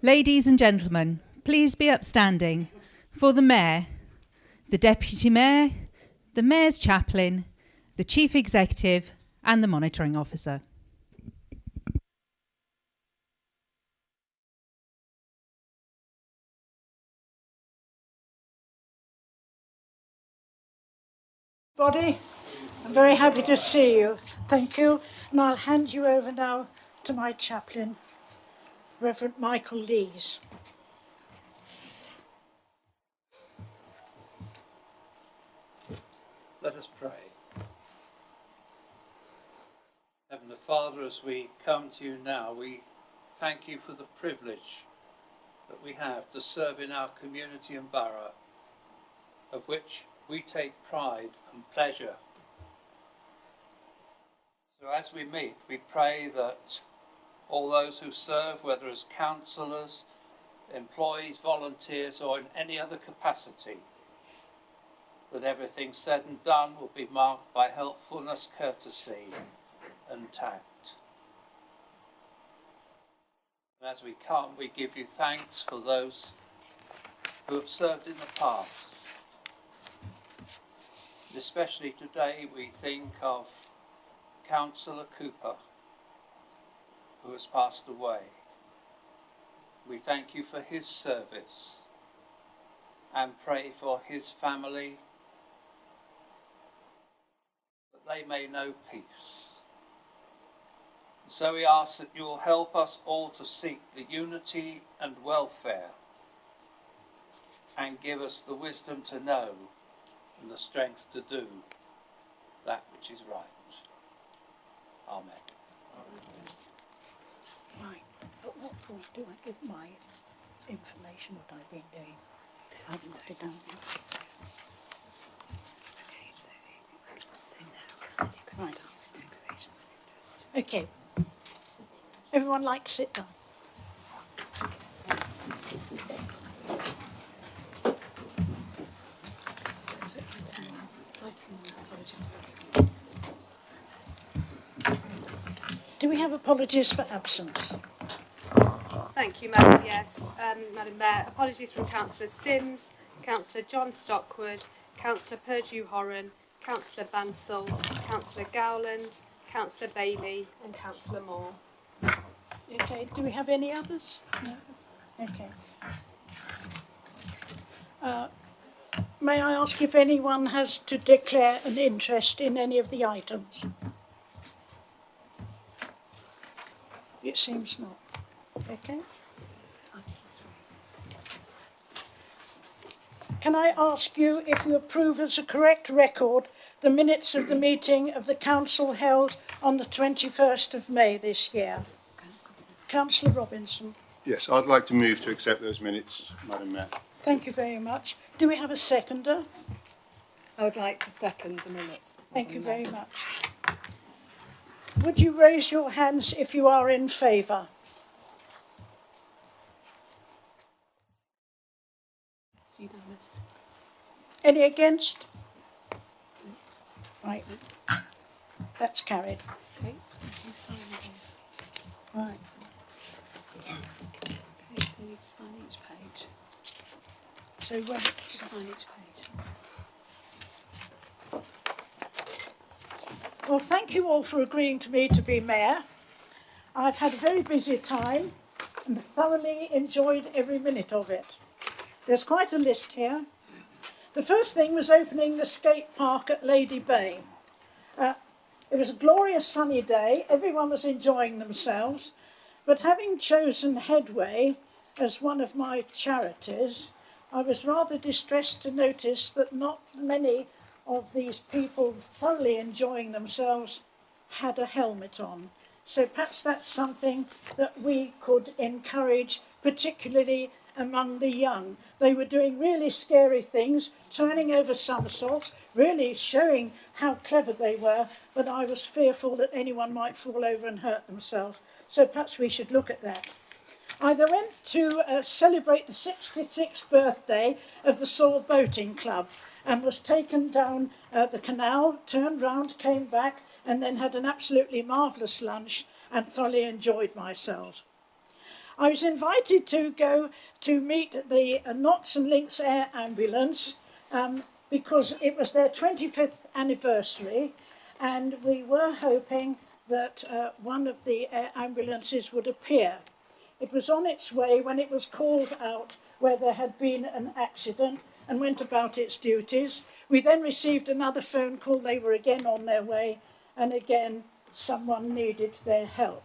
Ladies and gentlemen, please be upstanding for the Mayor, the Deputy Mayor, the Mayor's Chaplain, the Chief Executive and the Monitoring Officer. Everybody, I'm very happy to see you. Thank you. And I'll hand you over now to my chaplain, Reverend Michael Lees. Let us pray. Heavenly Father, as we come to you now, we thank you for the privilege that we have to serve in our community and borough, of which we take pride and pleasure. So as we meet, we pray that all those who serve, whether as councillors, employees, volunteers, or in any other capacity, that everything said and done will be marked by helpfulness, courtesy and tact. And as we come, we give you thanks for those who have served in the past. Especially today we think of Councillor Cooper, who has passed away. We thank you for his service and pray for his family, that they may know peace. And so we ask that you will help us all to seek the unity and welfare and give us the wisdom to know and the strength to do that which is right. Amen. Right. At what point do I give my information, what I've been doing? I haven't said down. Okay, so now, and you can start with declarations of interest. Okay. Everyone like to sit down? Do we have apologies for absence? Thank you, Madam. Yes, Madam Mayor. Apologies from Councillor Sims, Councillor John Stockwood, Councillor Purdue Horan, Councillor Bansal, Councillor Gowland, Councillor Bailey and Councillor Moore. Okay, do we have any others? No. Okay. May I ask if anyone has to declare an interest in any of the items? It seems not. Okay. Can I ask you if you approve as a correct record the minutes of the meeting of the council held on the 21st of May this year? Councillor Robinson. Yes, I'd like to move to accept those minutes, Madam Mayor. Thank you very much. Do we have a seconder? I would like to second the minutes. Thank you very much. Would you raise your hands if you are in favour? It's unanimous. Any against? Right. That's carried. Okay, so you sign again. Right. Okay, so you sign each page. So when Just sign each page. Well, thank you all for agreeing to me to be mayor. I've had a very busy time and thoroughly enjoyed every minute of it. There's quite a list here. The first thing was opening the skate park at Lady Bay. It was a glorious sunny day. Everyone was enjoying themselves. But having chosen Headway as one of my charities, I was rather distressed to notice that not many of these people thoroughly enjoying themselves had a helmet on. So perhaps that's something that we could encourage, particularly among the young. They were doing really scary things, turning over somersaults, really showing how clever they were, but I was fearful that anyone might fall over and hurt themselves. So perhaps we should look at that. I then went to celebrate the 66th birthday of the Saw Boating Club and was taken down the canal, turned round, came back, and then had an absolutely marvellous lunch and thoroughly enjoyed myself. I was invited to go to meet the Knots and Links Air Ambulance because it was their 25th anniversary, and we were hoping that one of the air ambulances would appear. It was on its way when it was called out where there had been an accident and went about its duties. We then received another phone call. They were again on their way, and again someone needed their help.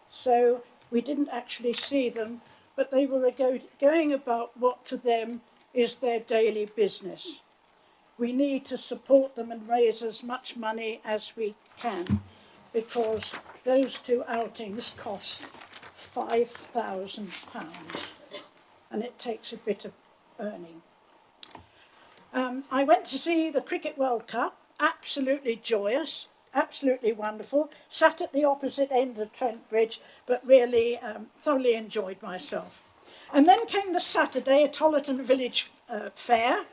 So we didn't actually see them, but they were going about what to them is their daily business. We need to support them and raise as much money as we can, because those two outings cost £5,000, and it takes a bit of earning. I went to see the Cricket World Cup, absolutely joyous, absolutely wonderful, sat at the opposite end of Trent Bridge, but really thoroughly enjoyed myself. And then came the Saturday, a Tollerton Village Fair,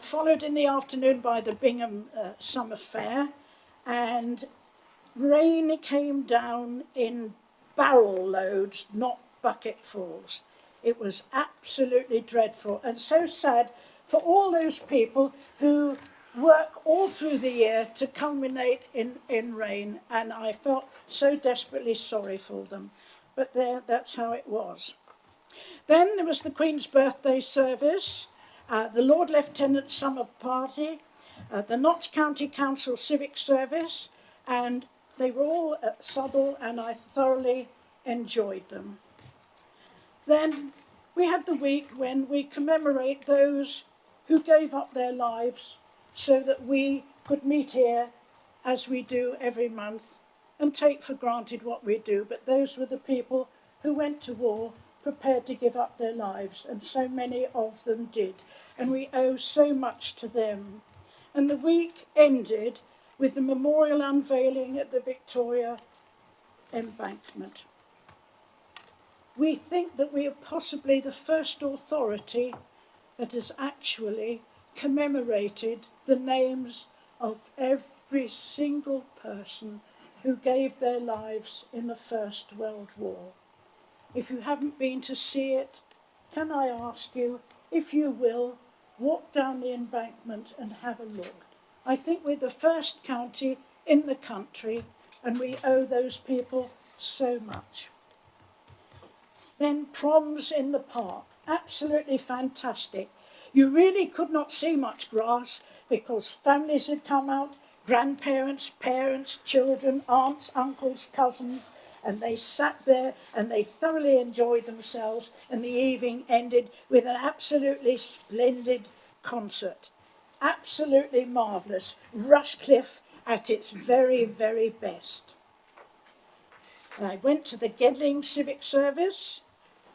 followed in the afternoon by the Bingham Summer Fair, and rain came down in barrel loads, not bucketfuls. It was absolutely dreadful and so sad for all those people who work all through the year to culminate in rain, and I felt so desperately sorry for them. But that's how it was. Then there was the Queen's birthday service, the Lord Lieutenant's summer party, the Notts County Council civic service, and they were all at Southall, and I thoroughly enjoyed them. Then we had the week when we commemorate those who gave up their lives so that we could meet here as we do every month and take for granted what we do. But those were the people who went to war prepared to give up their lives, and so many of them did. And we owe so much to them. And the week ended with the memorial unveiling at the Victoria Embankment. We think that we are possibly the first authority that has actually commemorated the names of every single person who gave their lives in the First World War. If you haven't been to see it, can I ask you, if you will, walk down the embankment and have a look. I think we're the first county in the country, and we owe those people so much. Then proms in the park, absolutely fantastic. You really could not see much grass because families had come out, grandparents, parents, children, aunts, uncles, cousins, and they sat there and they thoroughly enjoyed themselves, and the evening ended with an absolutely splendid concert. Absolutely marvellous. Rushcliffe at its very, very best. I went to the Gedling Civic Service,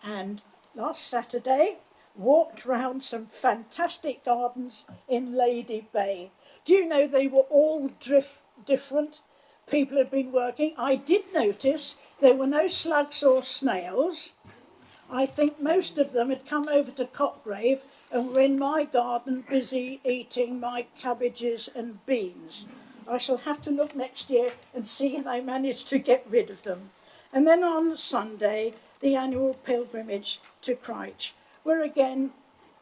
and last Saturday walked round some fantastic gardens in Lady Bay. Do you know they were all different? People had been working. I did notice there were no slugs or snails. I think most of them had come over to Cotgrave and were in my garden busy eating my cabbages and beans. I shall have to look next year and see if I manage to get rid of them. And then on Sunday, the annual pilgrimage to Christ, where again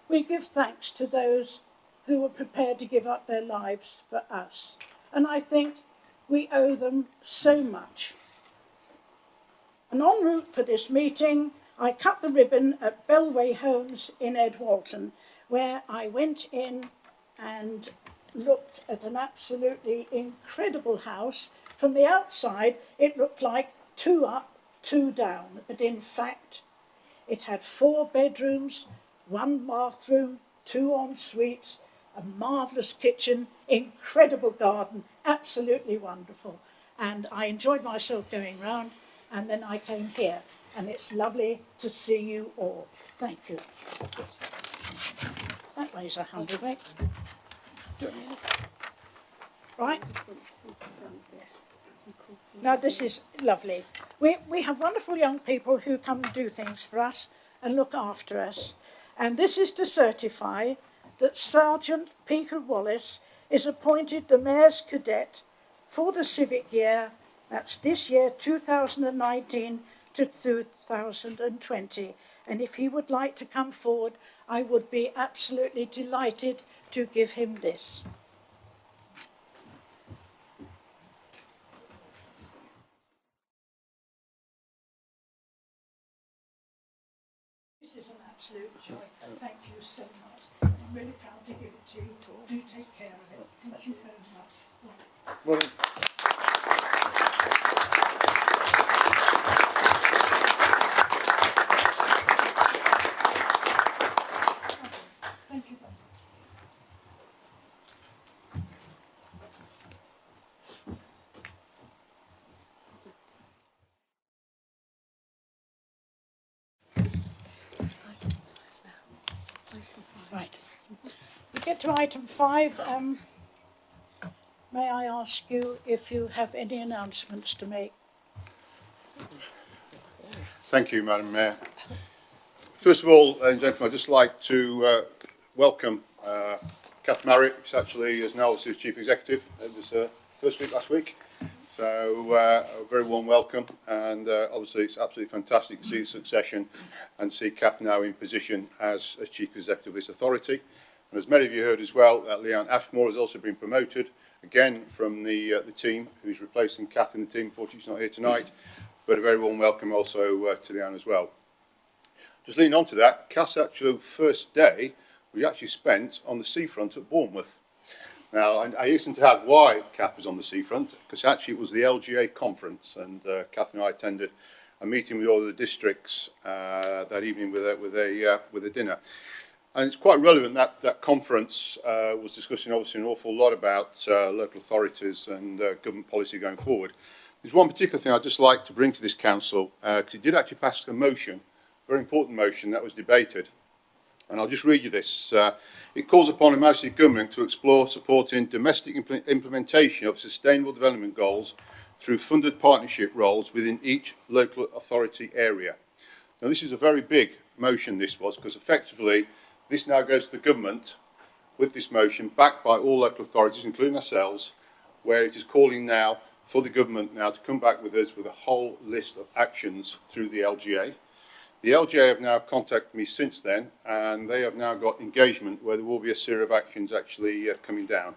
we give thanks to those who were prepared to give up their lives for us. And I think we owe them so much. And en route for this meeting, I cut the ribbon at Bellway Homes in Edwalton, where I went in and looked at an absolutely incredible house. From the outside, it looked like 2 up, 2 down, but in fact, it had 4 bedrooms, 1 bathroom, 2 en-suites, a marvellous kitchen, incredible garden, absolutely wonderful. And I enjoyed myself going round, and then I came here, and it's lovely to see you all. Thank you. That weighs 100 weight. Right? Now this is lovely. We have wonderful young people who come and do things for us and look after us. And this is to certify that Sergeant Peter Wallace is appointed the Mayor's Cadet for the civic year, that's this year 2019, to 2020. And if he would like to come forward, I would be absolutely delighted to give him this. This is an absolute joy. Thank you so much. I'm really proud to give it to you. Do take care of it. Thank you very much. Well, Thank you very much. Right. We get to item 5. May I ask you if you have any announcements to make? thank you, Madam Mayor. First of all, ladies and gentlemen, I'd just like to welcome Kath Marriott, who actually is now the Chief Executive. It was first week last week. So a very warm welcome, and obviously it's absolutely fantastic to see the succession and see Kath now in position as Chief Executive of this authority. And as many of you heard as well, Leanne Ashmore has also been promoted, again from the team, who's replacing Kath in the team. Unfortunately she's not here tonight, but a very warm welcome also to Leanne as well. Just leading on to that, Kath's actual first day was actually spent on the seafront at Bournemouth. Now, I hasten to add why Kath was on the seafront, because actually it was the LGA conference, and Kath and I attended a meeting with all of the districts that evening with a dinner. And it's quite relevant that that conference was discussing obviously an awful lot about local authorities and government policy going forward. There's one particular thing I'd just like to bring to this council, because it did actually pass a motion, a very important motion that was debated. And I'll just read you this. It calls upon the Majesty Government to explore supporting domestic implementation of sustainable development goals through funded partnership roles within each local authority area. Now this is a very big motion, this was, because effectively this now goes to the government with this motion backed by all local authorities, including ourselves, where it is calling now for the government now to come back with us with a whole list of actions through the LGA. The LGA have now contacted me since then, and they have now got engagement where there will be a series of actions actually coming down.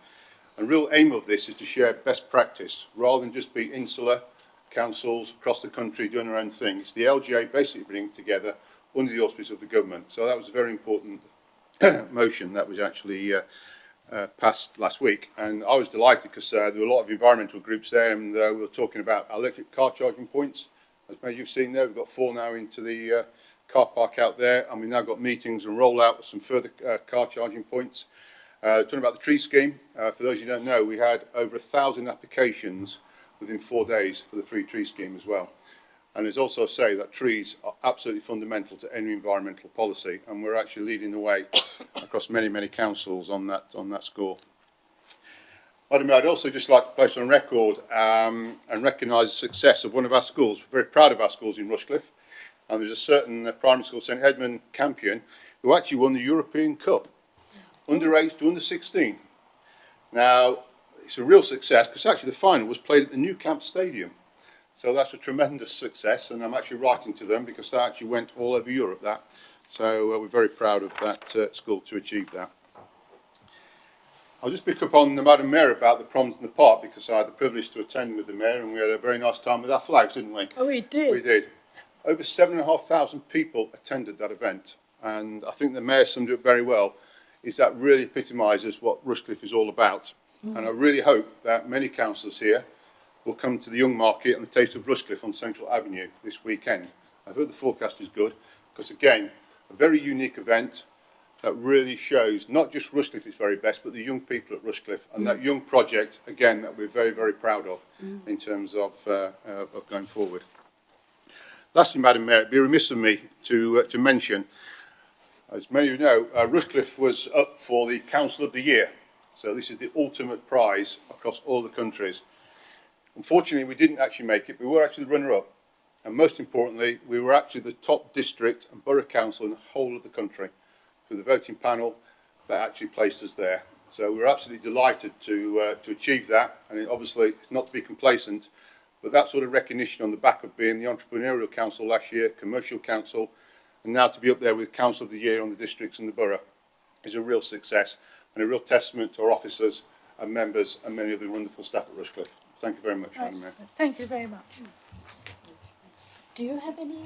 And the real aim of this is to share best practice rather than just be insular councils across the country doing their own thing. It's the LGA basically bringing together under the auspices of the government. So that was a very important motion that was actually passed last week, and I was delighted because there were a lot of environmental groups there, and we were talking about electric car charging points. As many of you have seen there, we've got 4 now into the car park out there, and we've now got meetings and roll out some further car charging points. Talking about the tree scheme, for those who don't know, we had over 1,000 applications within 4 days for the free tree scheme as well. And there's also a say that trees are absolutely fundamental to any environmental policy, and we're actually leading the way across many, many councils on that score. Madam Mayor, I'd also just like to place on record and recognise the success of one of our schools. We're very proud of our schools in Rushcliffe, and there's a certain primary school, St Edmund Campion, who actually won the European Cup, under-8 to under-16. Now, it's a real success because actually the final was played at the New Camp Stadium. So that's a tremendous success, and I'm actually writing to them because they actually went all over Europe, that. So we're very proud of that school to achieve that. I'll just pick up on the Madam Mayor about the proms in the park, because I had the privilege to attend with the Mayor, and we had a very nice time with our flags, didn't we? Oh, we did. We did. Over 7,500 people attended that event, and I think the Mayor summed it up very well, is that really epitomises what Rushcliffe is all about. And I really hope that many councillors here will come to the Young Market and the Taste of Rushcliffe on Central Avenue this weekend. I've heard the forecast is good, because again, a very unique event that really shows not just Rushcliffe its very best, but the young people at Rushcliffe, and that young project, again, that we're very, very proud of in terms of going forward. Lastly, Madam Mayor, it'd be remiss of me to mention, as many of you know, Rushcliffe was up for the Council of the Year. So this is the ultimate prize across all the countries. Unfortunately, we didn't actually make it. We were actually the runner-up. And most importantly, we were actually the top district and borough council in the whole of the country. Through the voting panel that actually placed us there. So we're absolutely delighted to achieve that. And obviously, it's not to be complacent, But that sort of recognition on the back of being the Entrepreneurial Council last year, Commercial Council, and now to be up there with Council of the Year on the districts and the borough is a real success and a real testament to our officers and members and many of the wonderful staff at Rushcliffe. Thank you very much, Madam Mayor. Thank you very much. Do you have any?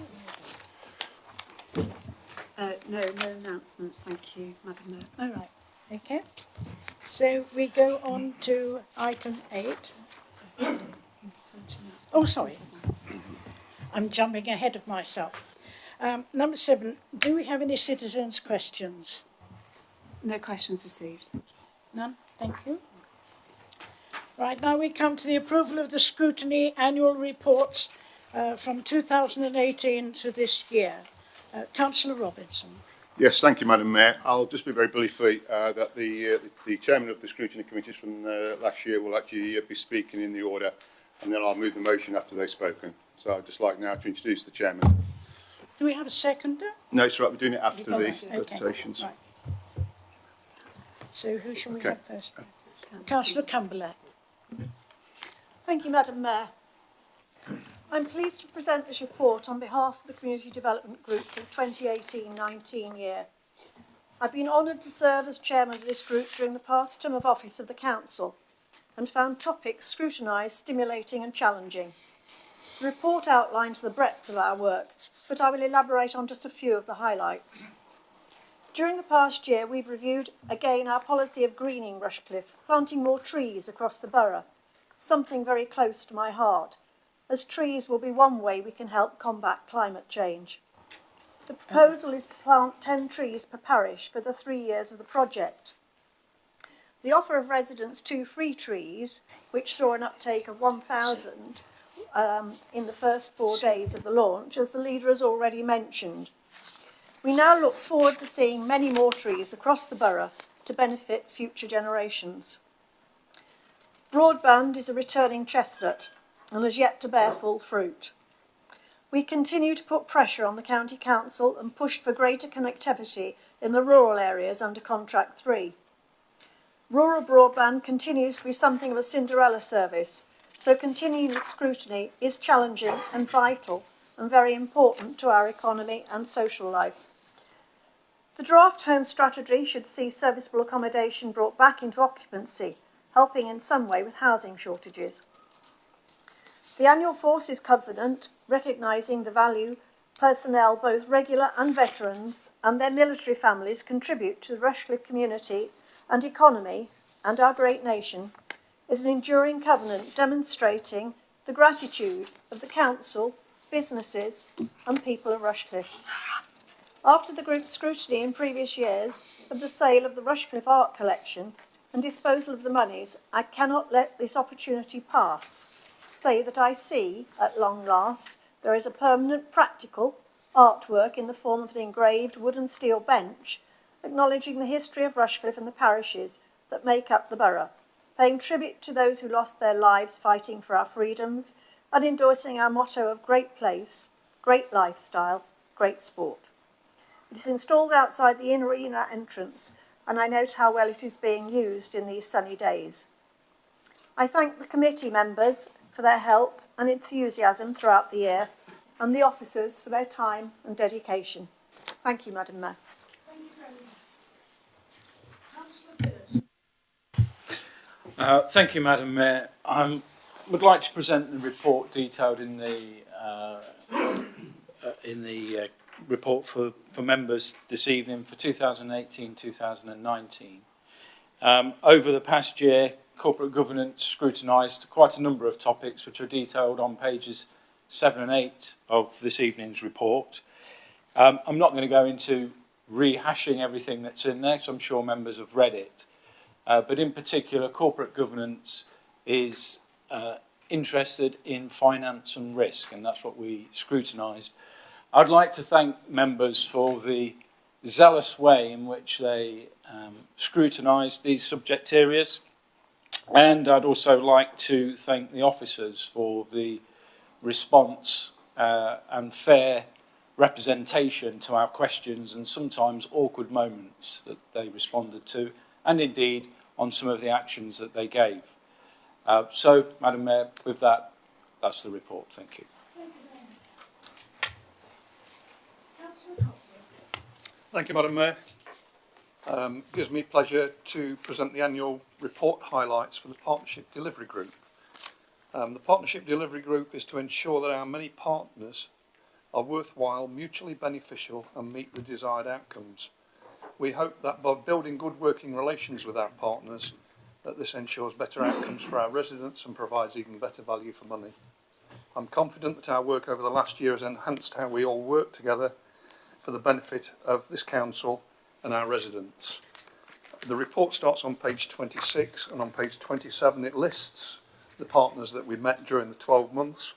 No announcements, thank you, Madam Mayor. All right. Okay. So we go on to item 8. Oh, sorry. I'm jumping ahead of myself. Number 7. Do we have any citizens' questions? No questions received. None? Thank you. Right, now we come to the approval of the scrutiny annual reports from 2018 to this year. Councillor Robinson. Yes, thank you, Madam Mayor. I'll just be very briefly that the chairman of the scrutiny committees from last year will actually be speaking in the order, and then I'll move the motion after they've spoken. So I'd just like now to introduce the chairman. Do we have a seconder? No, it's right, we're doing it after the Okay. presentations. Right. So who shall we Okay. have first? Councillor Cumberland. Thank you, Madam Mayor. I'm pleased to present this report on behalf of the Community Development Group for the 2018-19 year. I've been honoured to serve as chairman of this group during the past term of office of the Council and found topics scrutinised, stimulating and challenging. The report outlines the breadth of our work, but I will elaborate on just a few of the highlights. During the past year, we've reviewed again our policy of greening Rushcliffe, planting more trees across the borough, something very close to my heart, as trees will be one way we can help combat climate change. The proposal is to plant 10 trees per parish for the 3 years of the project. The offer of residents 2 free trees, which saw an uptake of 1,000 in the first 4 days of the launch, as the leader has already mentioned. We now look forward to seeing many more trees across the borough to benefit future generations. Broadband is a returning chestnut and has yet to bear full fruit. We continue to put pressure on the County Council and push for greater connectivity in the rural areas under Contract 3. Rural broadband continues to be something of a Cinderella service, so continuing scrutiny is challenging and vital and very important to our economy and social life. The draft home strategy should see serviceable accommodation brought back into occupancy, helping in some way with housing shortages. The annual Forces Covenant, recognising the value personnel, both regular and veterans, and their military families contribute to the Rushcliffe community and economy and our great nation, is an enduring covenant demonstrating the gratitude of the council, businesses and people of Rushcliffe. After the group's scrutiny in previous years of the sale of the Rushcliffe Art Collection and disposal of the monies, I cannot let this opportunity pass to say that I see, at long last, there is a permanent practical artwork in the form of an engraved wood and steel bench, acknowledging the history of Rushcliffe and the parishes that make up the borough, paying tribute to those who lost their lives fighting for our freedoms, and endorsing our motto of great place, great lifestyle, great sport. It is installed outside the in-arena entrance, and I note how well it is being used in these sunny days. I thank the committee members for their help and enthusiasm throughout the year, and the officers for their time and dedication. Thank you, Madam Mayor. Thank you very much. Councillor Pearce. Thank you, Madam Mayor. I would like to present the report detailed in the report for members this evening for 2018-2019. Over the past year, corporate governance scrutinised quite a number of topics which are detailed on pages 7 and 8 of this evening's report. I'm not going to go into rehashing everything that's in there, so I'm sure members have read it. But in particular, corporate governance is interested in finance and risk, and that's what we scrutinised. I'd like to thank members for the zealous way in which they scrutinised these subject areas. And I'd also like to thank the officers for the response and fair representation to our questions and sometimes awkward moments that they responded to, and indeed on some of the actions that they gave. So, Madam Mayor, with that, that's the report. Thank you. Thank you, Madam Mayor. It gives me pleasure to present the annual report highlights for the Partnership Delivery Group. The Partnership Delivery Group is to ensure that our many partners are worthwhile, mutually beneficial and meet the desired outcomes. We hope that by building good working relations with our partners, that this ensures better outcomes for our residents and provides even better value for money. I'm confident that our work over the last year has enhanced how we all work together for the benefit of this council and our residents. The report starts on page 26, and on page 27 it lists the partners that we met during the 12 months.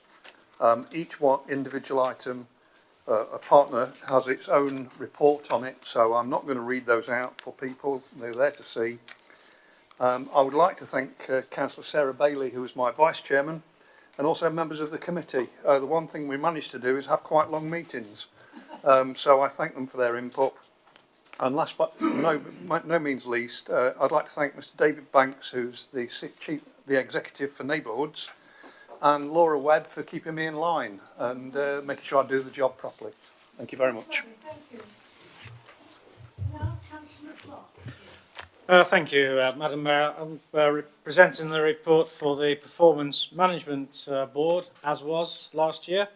Each one individual item, a partner has its own report on it, so I'm not going to read those out for people. They're there to see. I would like to thank Councillor Sarah Bailey, who is my vice chairman, and also members of the committee. The one thing we managed to do is have quite long meetings, so I thank them for their input. And last but no means least, I'd like to thank Mr David Banks, who's the executive for Neighbourhoods, and Laura Webb for keeping me in line and making sure I do the job properly. Thank you very much. Thank you. Now, Councillor Clark. Thank you, Madam Mayor. I'm presenting the report for the Performance Management Board, as was last year.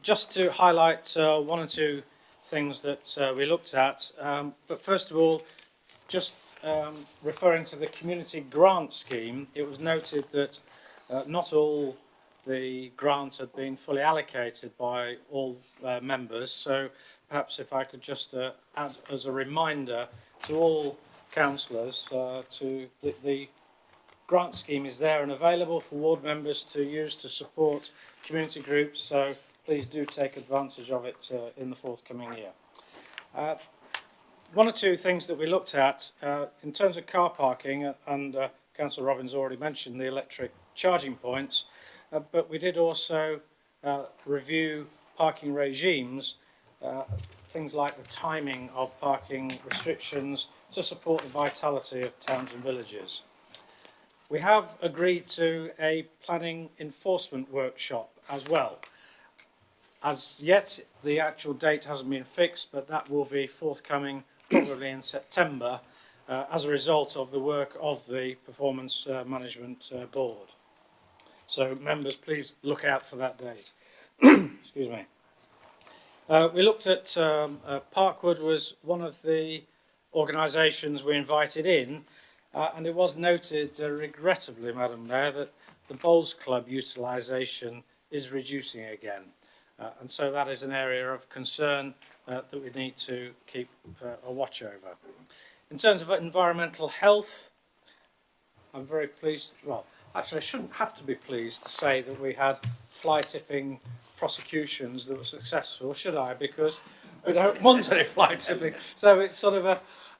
Just to highlight one or two things that we looked at, but first of all, just referring to the community grant scheme, it was noted that not all the grants had been fully allocated by all members, so perhaps if I could just add as a reminder to all councillors, the grant scheme is there and available for ward members to use to support community groups, so please do take advantage of it in the forthcoming year. One or two things that we looked at in terms of car parking, and Councillor Robbins already mentioned the electric charging points, but we did also review parking regimes, things like the timing of parking restrictions to support the vitality of towns and villages. We have agreed to a planning enforcement workshop as well. As yet, the actual date hasn't been fixed, but that will be forthcoming probably in September as a result of the work of the Performance Management Board. So members, please look out for that date. Excuse me. We looked at Parkwood was one of the organisations we invited in, and it was noted regrettably, Madam Mayor, that the Bowls Club utilisation is reducing again. And so that is an area of concern that we need to keep a watch over. In terms of environmental health, I'm very pleased, well, actually I shouldn't have to be pleased to say that we had fly tipping prosecutions that were successful, should I? Because we don't want any fly tipping. So it's sort of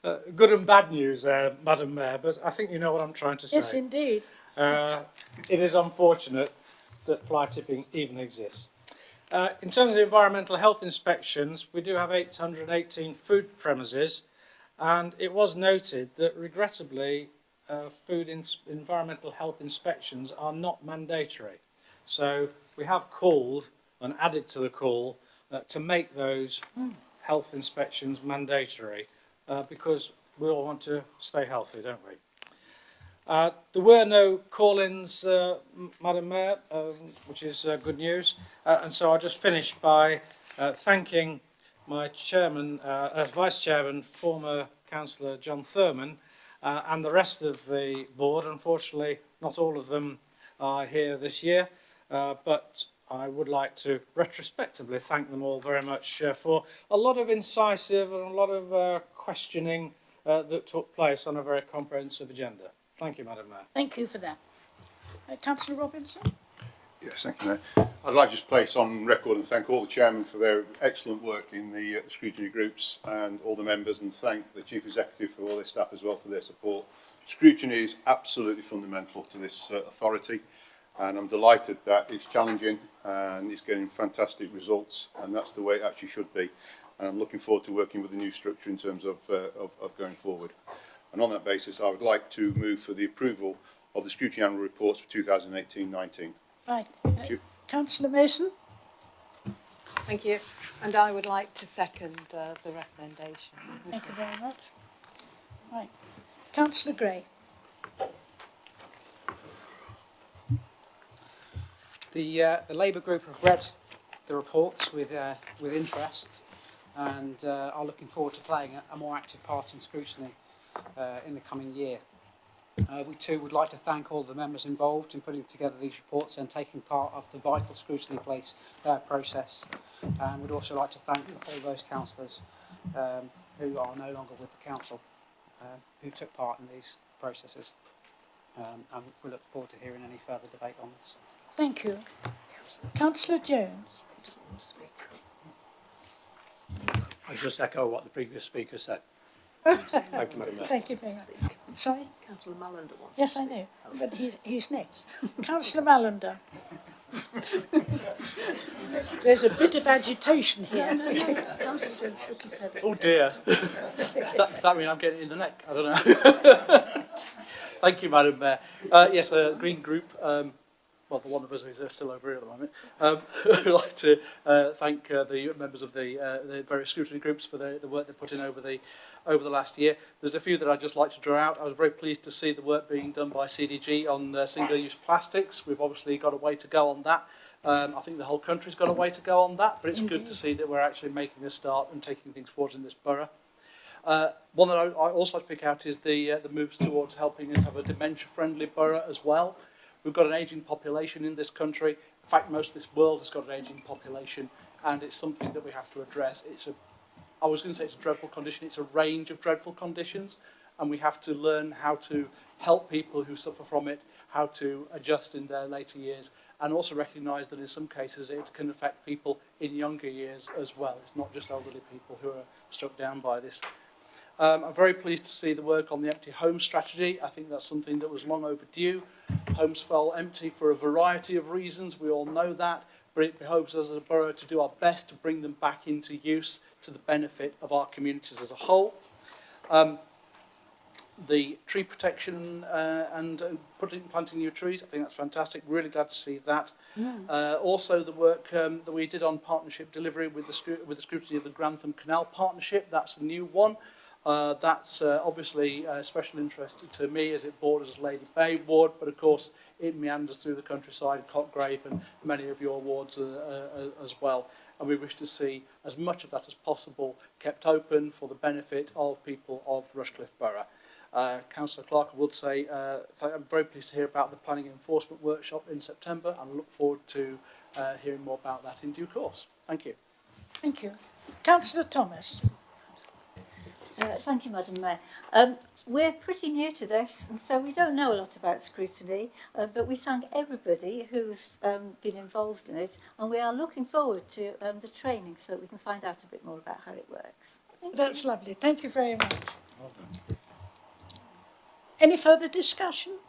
a good and bad news there, Madam Mayor, but I think you know what I'm trying to say. Yes, indeed. It is unfortunate that fly tipping even exists. In terms of environmental health inspections, we do have 818 food premises, and it was noted that regrettably environmental health inspections are not mandatory. So we have called and added to the call to make those health inspections mandatory because we all want to stay healthy, don't we? There were no call-ins, Madam Mayor, which is good news, and so I'll just finish by thanking my chairman, vice chairman, former councillor John Thurman, and the rest of the board. Unfortunately, not all of them are here this year, but I would like to retrospectively thank them all very much for a lot of incisive and a lot of questioning that took place on a very comprehensive agenda. Thank you, Madam Mayor. Thank you for that. Councillor Robinson? Yes, thank you, Mayor. I'd like to just place on record and thank all the chairmen for their excellent work in the scrutiny groups and all the members, and thank the Chief Executive for all their staff as well for their support. Scrutiny is absolutely fundamental to this authority, and I'm delighted that it's challenging and it's getting fantastic results, and that's the way it actually should be. And I'm looking forward to working with the new structure in terms of going forward. And on that basis, I would like to move for the approval of the scrutiny annual reports for 2018-19. Right. Thank you. Councillor Mason? Thank you. And I would like to second the recommendation. Thank you very much. Right. Councillor Gray? The Labour group have read the reports with interest and are looking forward to playing a more active part in scrutiny in the coming year. We too would like to thank all the members involved in putting together these reports and taking part of the vital scrutiny process. And we'd also like to thank all those councillors who are no longer with the council who took part in these processes. And we look forward to hearing any further debate on this. Thank you. Councillor Jones? I just echo what the previous speaker said. Thank you, Madam Mayor. Thank you very much. Sorry? Councillor Mallender wants Yes, I know, but he's next. Councillor Mallender. There's a bit of agitation here. Councillor Jones shook his head. Oh dear. Does that mean I'm getting in the neck? I don't know. Thank you, Madam Mayor. Yes, Green Group, well, the one of us who's still over here at the moment, I'd like to thank the members of the various scrutiny groups for the work they put in over the last year. There's a few that I'd just like to draw out. I was very pleased to see the work being done by CDG on single-use plastics. We've obviously got a way to go on that. I think the whole country's got a way to go on that, but it's good to see that we're actually making a start and taking things forward in this borough. One that I also like to pick out is the moves towards helping us have a dementia-friendly borough as well. We've got an ageing population in this country. In fact, most of this world has got an ageing population, and it's something that we have to address. I was going to say it's a dreadful condition. It's a range of dreadful conditions, and we have to learn how to help people who suffer from it, how to adjust in their later years, and also recognise that in some cases it can affect people in younger years as well. It's not just elderly people who are struck down by this. I'm very pleased to see the work on the empty home strategy. I think that's something that was long overdue. Homes fell empty for a variety of reasons. We all know that, but it behoves us as a borough to do our best to bring them back into use to the benefit of our communities as a whole. The tree protection and planting new trees, I think that's fantastic. Really glad to see that. Also, the work that we did on partnership delivery with the scrutiny of the Grantham Canal Partnership, that's a new one. That's obviously special interest to me as it borders Lady Bay ward, but of course it meanders through the countryside, Cottgrave and many of your wards as well. And we wish to see as much of that as possible kept open for the benefit of people of Rushcliffe Borough. Councillor Clark, I would say I'm very pleased to hear about the planning and enforcement workshop in September, and I look forward to hearing more about that in due course. Thank you. Thank you. Councillor Thomas? Thank you, Madam Mayor. We're pretty new to this, and so we don't know a lot about scrutiny, but we thank everybody who's been involved in it, and we are looking forward to the training so that we can find out a bit more about how it works. That's lovely. Thank you very much. Any further discussion?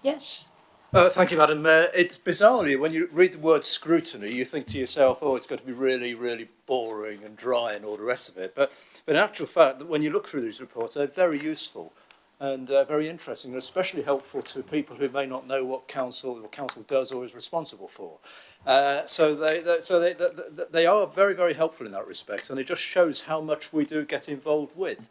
Yes. Thank you, Madam Mayor. It's bizarrely, when you read the word scrutiny, you think to yourself, oh, it's going to be really, really boring and dry and all the rest of it. But in actual fact, when you look through these reports, they're very useful and very interesting, and especially helpful to people who may not know what council does or is responsible for. So they are very, very helpful in that respect, and it just shows how much we do get involved with,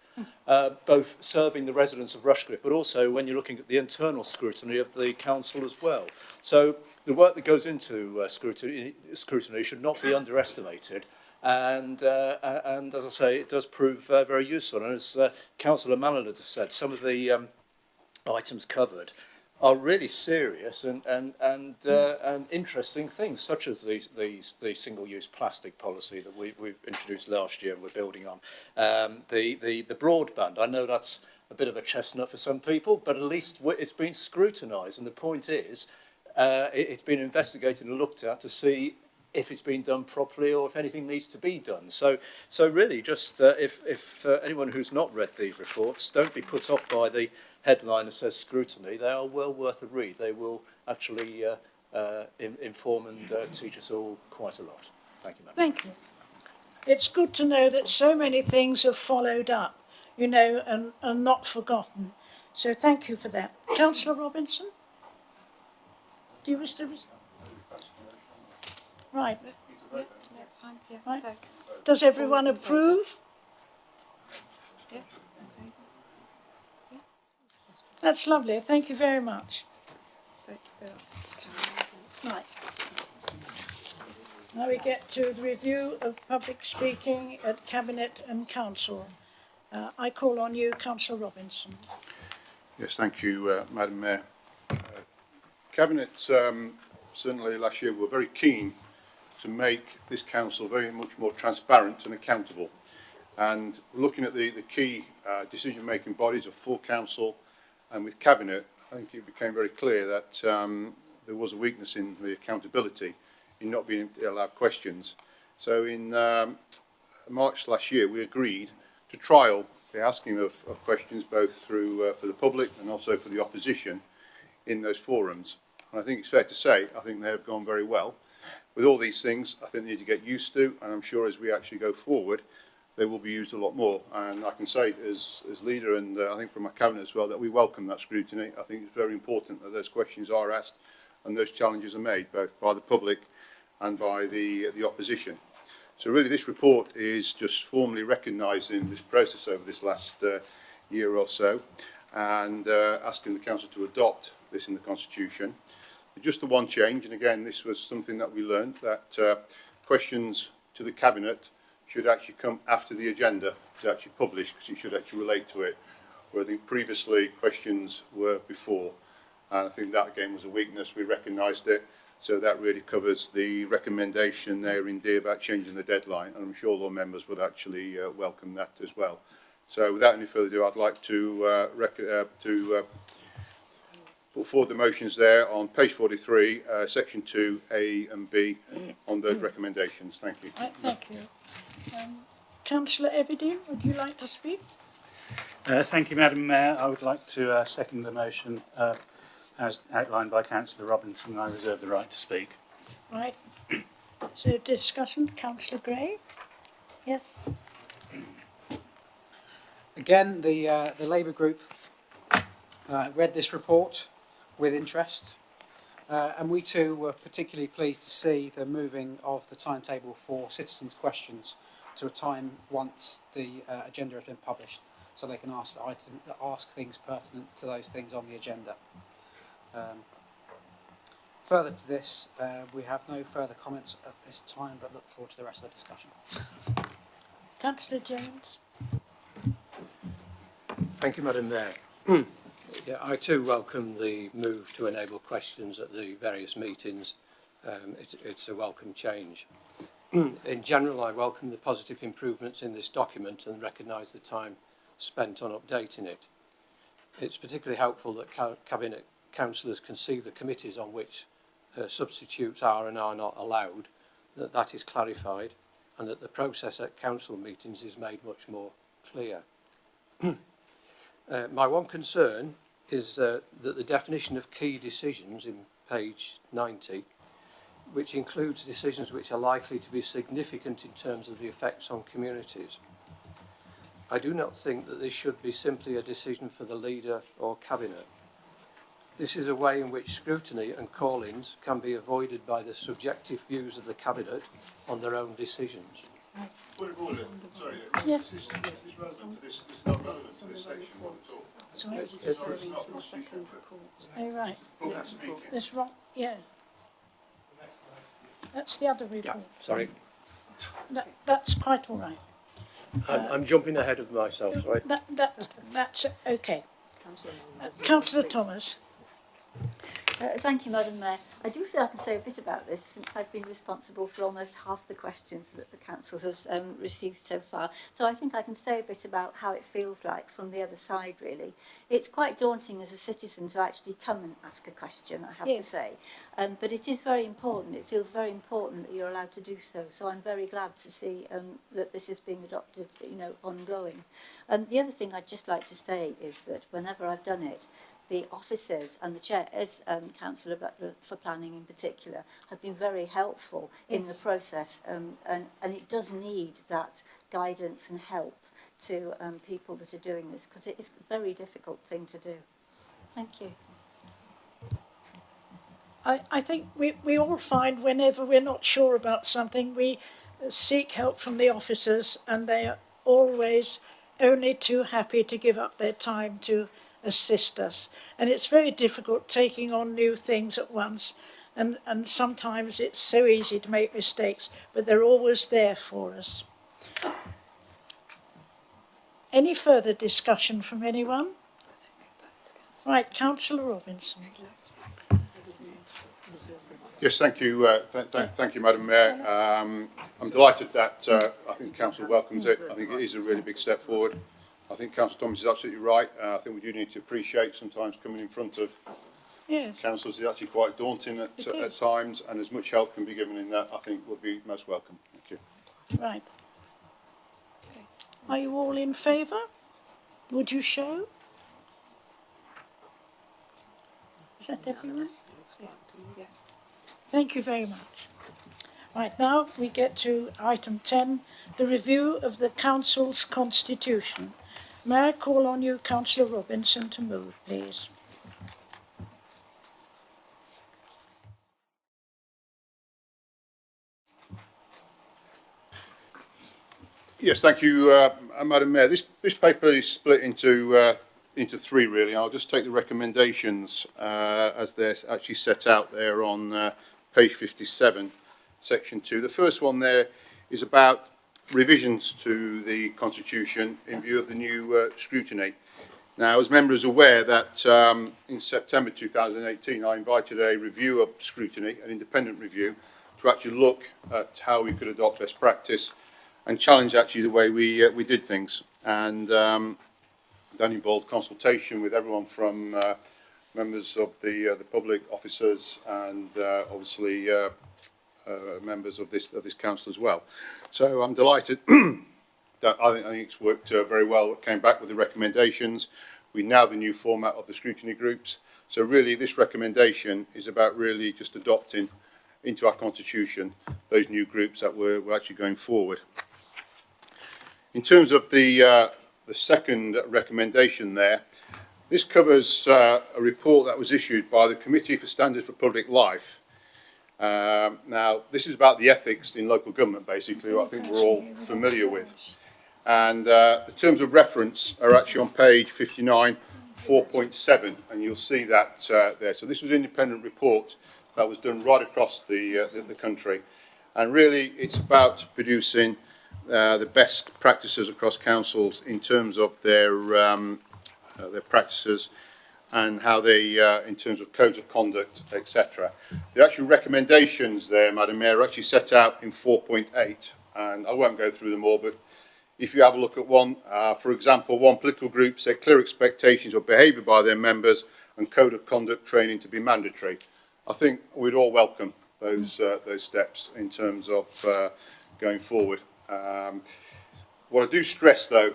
both serving the residents of Rushcliffe, but also when you're looking at the internal scrutiny of the council as well. So the work that goes into scrutiny should not be underestimated. And as I say, it does prove very useful. And as Councillor Mallender said, some of the items covered are really serious and interesting things, such as the single-use plastic policy that we've introduced last year and we're building on. The broadband, I know that's a bit of a chestnut for some people, but at least it's been scrutinised, and the point is it's been investigated and looked at to see if it's been done properly or if anything needs to be done. So really, just if anyone who's not read these reports, don't be put off by the headline that says scrutiny. They are well worth a read. They will actually inform and teach us all quite a lot. Thank you, Madam. Thank you. It's good to know that so many things are followed up, you know, and not forgotten. So thank you for that. Councillor Robinson? Do you wish to... Right. Yeah, that's fine. Yeah. Right. So, Does everyone approve? yeah. That's lovely. Thank you very much. So that's Right. Now we get to the review of public speaking at Cabinet and Council. I call on you, Councillor Robinson. Yes, thank you, Madam Mayor. Cabinet certainly last year were very keen to make this council very much more transparent and accountable. And looking at the key decision-making bodies of full council and with Cabinet, I think it became very clear that there was a weakness in the accountability in not being allowed questions. So in March last year, we agreed to trial the asking of questions both through for the public and also for the opposition in those forums. And I think it's fair to say, I think they have gone very well. With all these things, I think they need to get used to, and I'm sure as we actually go forward, they will be used a lot more. And I can say as leader, and I think from my cabinet as well, that we welcome that scrutiny. I think it's very important that those questions are asked and those challenges are made, both by the public and by the opposition. So really this report is just formally recognising this process over this last year or so, and asking the council to adopt this in the constitution. Just the one change, and again this was something that we learned, that questions to the cabinet should actually come after the agenda is actually published, because it should actually relate to it, where I think previously questions were before, and I think that again was a weakness. We recognised it, so that really covers the recommendation there indeed about changing the deadline, and I'm sure all members would actually welcome that as well. So without any further ado, I'd like to put forward the motions there on page 43, section 2, A and B, on those recommendations. Thank you. Right, thank you. Councillor Everdeen, would you like to speak? Thank you, Madam Mayor. I would like to second the motion as outlined by Councillor Robinson. I reserve the right to speak. Right. So discussion, Councillor Gray? Yes. Again, the Labour group read this report with interest, and we too were particularly pleased to see the moving of the timetable for citizens' questions to a time once the agenda has been published, so they can ask things pertinent to those things on the agenda. Further to this, we have no further comments at this time, but look forward to the rest of the discussion. Councillor James? Thank you, Madam Mayor. Yeah, I too welcome the move to enable questions at the various meetings. It's a welcome change. In general, I welcome the positive improvements in this document and recognise the time spent on updating it. It's particularly helpful that Cabinet councillors can see the committees on which substitutes are and are not allowed, that is clarified, and that the process at council meetings is made much more clear. My one concern is that the definition of key decisions in page 90, which includes decisions which are likely to be significant in terms of the effects on communities. I do not think that this should be simply a decision for the leader or cabinet. This is a way in which scrutiny and call-ins can be avoided by the subjective views of the cabinet on their own decisions. Yes. This is relevant to this. This is not relevant to this section at all. Sorry? Oh, right. This wrong, yeah. That's the other report. Yeah, sorry. That's quite all right. I'm jumping ahead of myself, sorry. That's okay. Councillor Thomas. Thank you, Madam Mayor. I do feel I can say a bit about this, since I've been responsible for almost half the questions that the council has received so far. So I think I can say a bit about how it feels like from the other side, really. It's quite daunting as a citizen to actually come and ask a question, I have to say. But it is very important. It feels very important that you're allowed to do so. So I'm very glad to see that this is being adopted, ongoing. The other thing I'd just like to say is that whenever I've done it, the officers and the chairs, Councillor Butler for planning in particular, have been very helpful in the process, and it does need that guidance and help to people that are doing this, because it is a very difficult thing to do. Thank you. I think we all find whenever we're not sure about something, we seek help from the officers, and they are always only too happy to give up their time to assist us. And it's very difficult taking on new things at once, and sometimes it's so easy to make mistakes, but they're always there for us. Any further discussion from anyone? Right, Councillor Robinson. Yes, thank you. Thank you, Madam Mayor. I'm delighted that I think the Council welcomes it. I think it is a really big step forward. I think Councillor Thomas is absolutely right. I think we do need to appreciate sometimes coming in front of councils is actually quite daunting at times, and as much help can be given in that, I think would be most welcome. Thank you. Right. Are you all in favour? Would you show? Is that everyone? Yes. Thank you very much. Right, now we get to item 10, the review of the Council's constitution. May I call on you, Councillor Robinson, to move, please? Yes, thank you, Madam Mayor. This paper is split into three, really. I'll just take the recommendations as they're actually set out there on page 57, section 2. The first one there is about revisions to the Constitution in view of the new scrutiny. Now, as members are aware that in September 2018, I invited a review of scrutiny, an independent review, to actually look at how we could adopt best practice and challenge actually the way we did things. And that involved consultation with everyone from members of the public, officers, and obviously members of this council as well. So I'm delighted that I think it's worked very well. It came back with the recommendations. We now have the new format of the scrutiny groups. So really this recommendation is about really just adopting into our constitution those new groups that we're actually going forward. In terms of the second recommendation there, this covers a report that was issued by the Committee for Standards for Public Life. Now, this is about the ethics in local government, basically, who I think we're all familiar with. And the terms of reference are actually on page 59, 4.7, and you'll see that there. So this was an independent report that was done right across the country. And really, it's about producing the best practices across councils in terms of their practices and how they, in terms of codes of conduct, etc. The actual recommendations there, Madam Mayor, are actually set out in 4.8, and I won't go through them all, but if you have a look at one, for example, one political group set clear expectations of behaviour by their members and code of conduct training to be mandatory. I think we'd all welcome those steps in terms of going forward. What I do stress, though,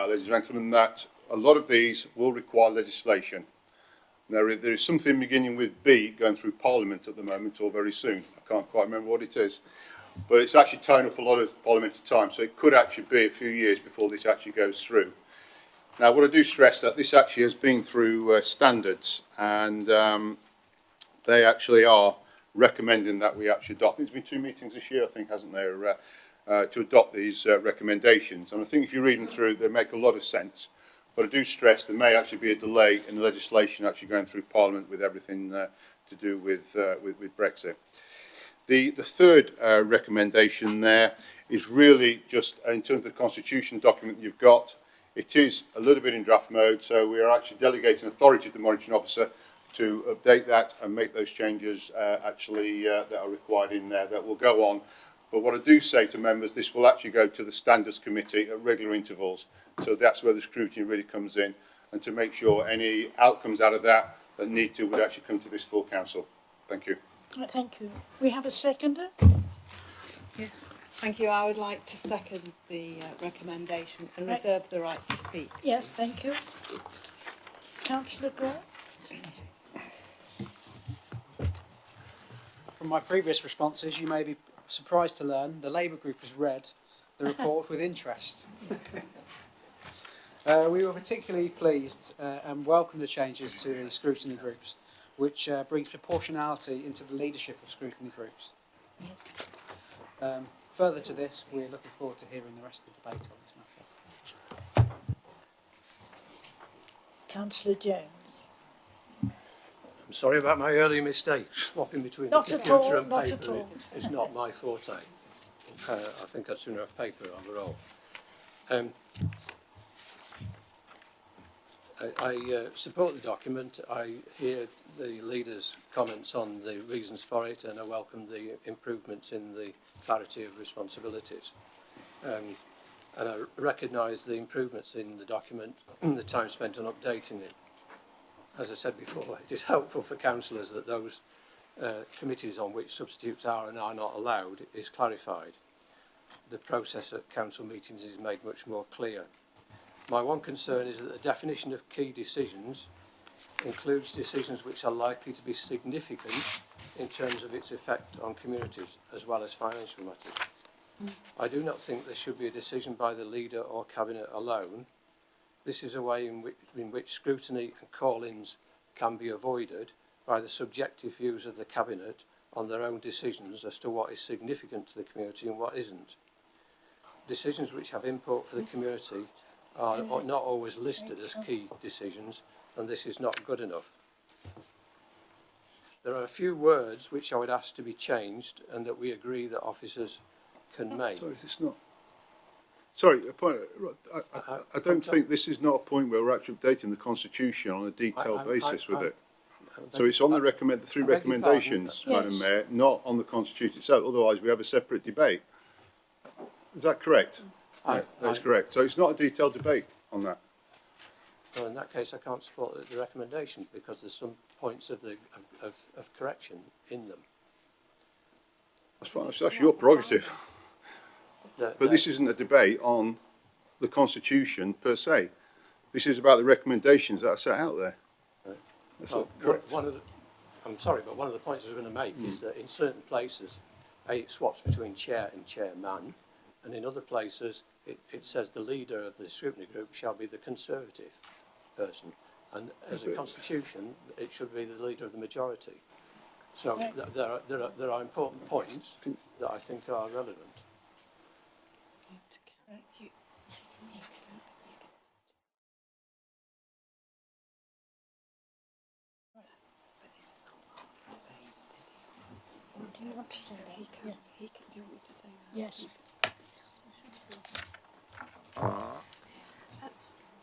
ladies and gentlemen, that a lot of these will require legislation. There is something beginning with B going through Parliament at the moment, or very soon. I can't quite remember what it is. But it's actually tying up a lot of parliamentary time, so it could actually be a few years before this actually goes through. Now, what I do stress that this actually has been through standards, and they actually are recommending that we actually adopt. There's been 2 meetings this year, I think, hasn't there, to adopt these recommendations. And I think if you read them through, they make a lot of sense. But I do stress there may actually be a delay in the legislation actually going through Parliament with everything to do with Brexit. The third recommendation there is really just in terms of the Constitution document you've got. It is a little bit in draft mode, so we are actually delegating authority to the monitoring officer to update that and make those changes that are required in there that will go on. But what I do say to members, this will actually go to the Standards Committee at regular intervals. So that's where the scrutiny really comes in, and to make sure any outcomes out of that need to would actually come to this full council. Thank you. Thank you. We have a seconder? Yes. Thank you. I would like to second the recommendation and reserve the right to speak. Yes, thank you. Councillor Gray? From my previous responses, you may be surprised to learn the Labour group has read the report with interest. We were particularly pleased and welcomed the changes to the scrutiny groups, which brings proportionality into the leadership of scrutiny groups. Further to this, we're looking forward to hearing the rest of the debate on this matter. Councillor Jones. I'm sorry about my earlier mistake, swapping between Not the at computer all, and not paper. at all. It's not my forte. I think I'd sooner have paper overall. I support the document. I hear the leader's comments on the reasons for it, and I welcome the improvements in the clarity of responsibilities. And I recognise the improvements in the document and the time spent on updating it. As I said before, it is helpful for councillors that those committees on which substitutes are and are not allowed is clarified. The process at council meetings is made much more clear. My one concern is that the definition of key decisions includes decisions which are likely to be significant in terms of its effect on communities as well as financial matters. I do not think there should be a decision by the leader or cabinet alone. This is a way in which scrutiny and call-ins can be avoided by the subjective views of the cabinet on their own decisions as to what is significant to the community and what isn't. Decisions which have import for the community are not always listed as key decisions, and this is not good enough. There are a few words which I would ask to be changed and that we agree that officers can make. Sorry, is this not? Sorry, I don't think this is not a point where we're actually updating the Constitution on a detailed basis with it. So it's on the three recommendations, Madam Mayor, not on the Constitution itself. Otherwise, we have a separate debate. Is that correct? Yeah, that's correct. So it's not a detailed debate on that. Well, in that case, I can't support the recommendation because there's some points of correction in them. That's fine. That's your prerogative. But this isn't a debate on the Constitution per se. This is about the recommendations that are set out there. Right. That's correct. I'm sorry, but one of the points I was going to make is that in certain places, it swaps between chair and chairman, and in other places, it says the leader of the scrutiny group shall be the Conservative person, and as a constitution, it should be the leader of the majority. So there are important points that I think are relevant. Do you want to say that? Yeah. Do you want me to say that? Yes.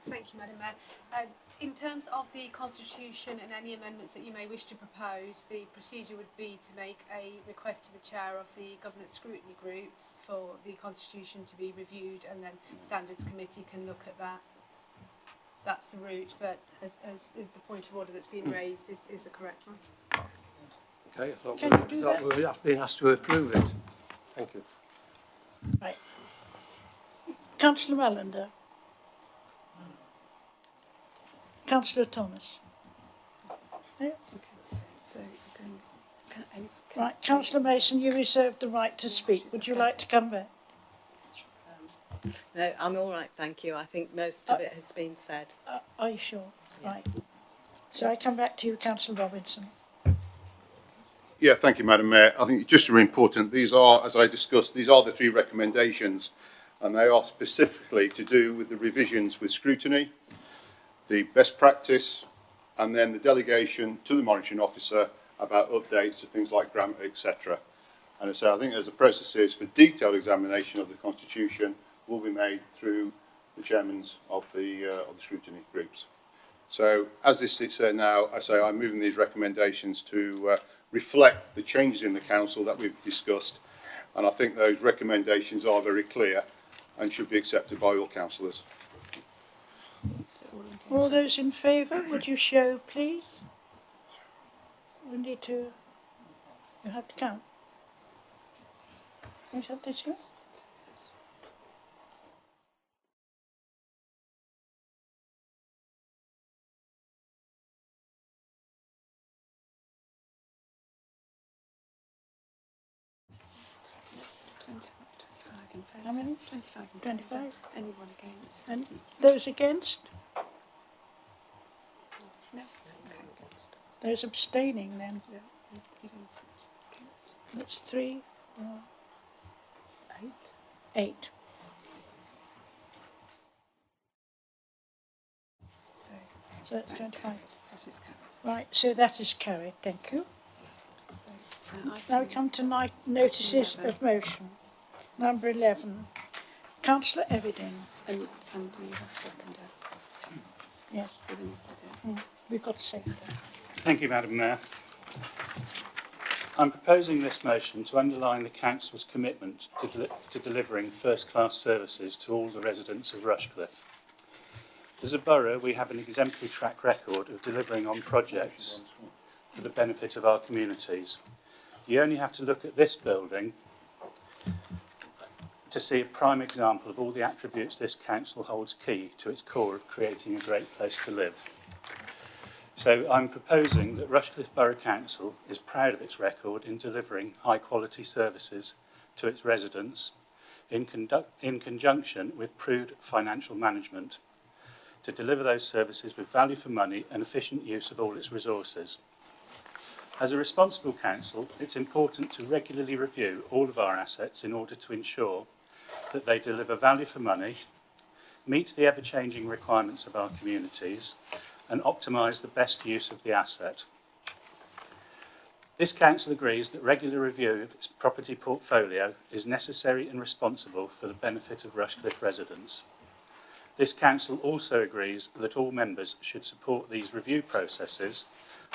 Thank you, Madam Mayor. In terms of the Constitution and any amendments that you may wish to propose, the procedure would be to make a request to the chair of the governance scrutiny groups for the Constitution to be reviewed, and then Standards Committee can look at that. That's the route, but as the point of order that's been raised is a correct one. Okay, I thought we would have been asked to approve it. Thank you. Right. Councillor Allender. Councillor Thomas. Yeah. Okay. So, right, Councillor Mason, you reserved the right to speak. Would you like to come back? No, I'm all right, thank you. I think most of it has been said. Are you sure? Yeah. Right. So I come back to you, Councillor Robinson. Yeah, thank you, Madam Mayor. I think it's just really important. These are, as I discussed, these are the three recommendations, and they are specifically to do with the revisions with scrutiny, the best practice, and then the delegation to the monitoring officer about updates to things like grammar, etc. And so I think as the process is for detailed examination of the Constitution will be made through the chairmans of the scrutiny groups. So as this sits there now, I say I'm moving these recommendations to reflect the changes in the council that we've discussed, and I think those recommendations are very clear and should be accepted by all councillors. All those in favour, would you show, please? We need to. You have to count. Is that this here? How many? 25. 25. Anyone against? And those against? No. There's abstaining then. That's 3, 8. So it's 25. Right, so that is carried. Thank you. Now we come to notices of motion. Number 11. Councillor Eviding. And do you have a seconder? Yes. So when you said it. We've got a seconder. Thank you, Madam Mayor. I'm proposing this motion to underline the Council's commitment to delivering first-class services to all the residents of Rushcliffe. As a borough, we have an exemplary track record of delivering on projects for the benefit of our communities. You only have to look at this building to see a prime example of all the attributes this council holds key to its core of creating a great place to live. So I'm proposing that Rushcliffe Borough Council is proud of its record in delivering high-quality services to its residents in conjunction with prudent financial management to deliver those services with value for money and efficient use of all its resources. As a responsible council, it's important to regularly review all of our assets in order to ensure that they deliver value for money, meet the ever-changing requirements of our communities, and optimise the best use of the asset. This council agrees that regular review of its property portfolio is necessary and responsible for the benefit of Rushcliffe residents. This council also agrees that all members should support these review processes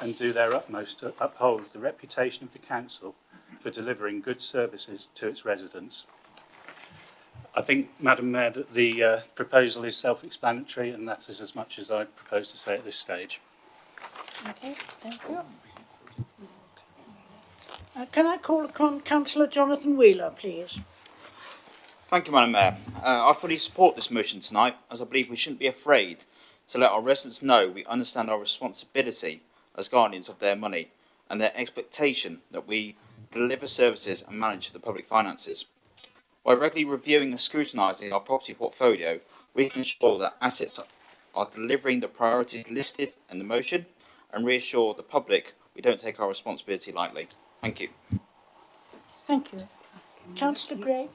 and do their utmost to uphold the reputation of the council for delivering good services to its residents. I think, Madam Mayor, that the proposal is self-explanatory, and that is as much as I propose to say at this stage. Okay, thank you. Can I call upon Councillor Jonathan Wheeler, please? Thank you, Madam Mayor. I fully support this motion tonight, as I believe we shouldn't be afraid to let our residents know we understand our responsibility as guardians of their money and their expectation that we deliver services and manage the public finances. By regularly reviewing and scrutinising our property portfolio, we can ensure that assets are delivering the priorities listed in the motion and reassure the public we don't take our responsibility lightly. Thank you. Thank you. Councillor Gray.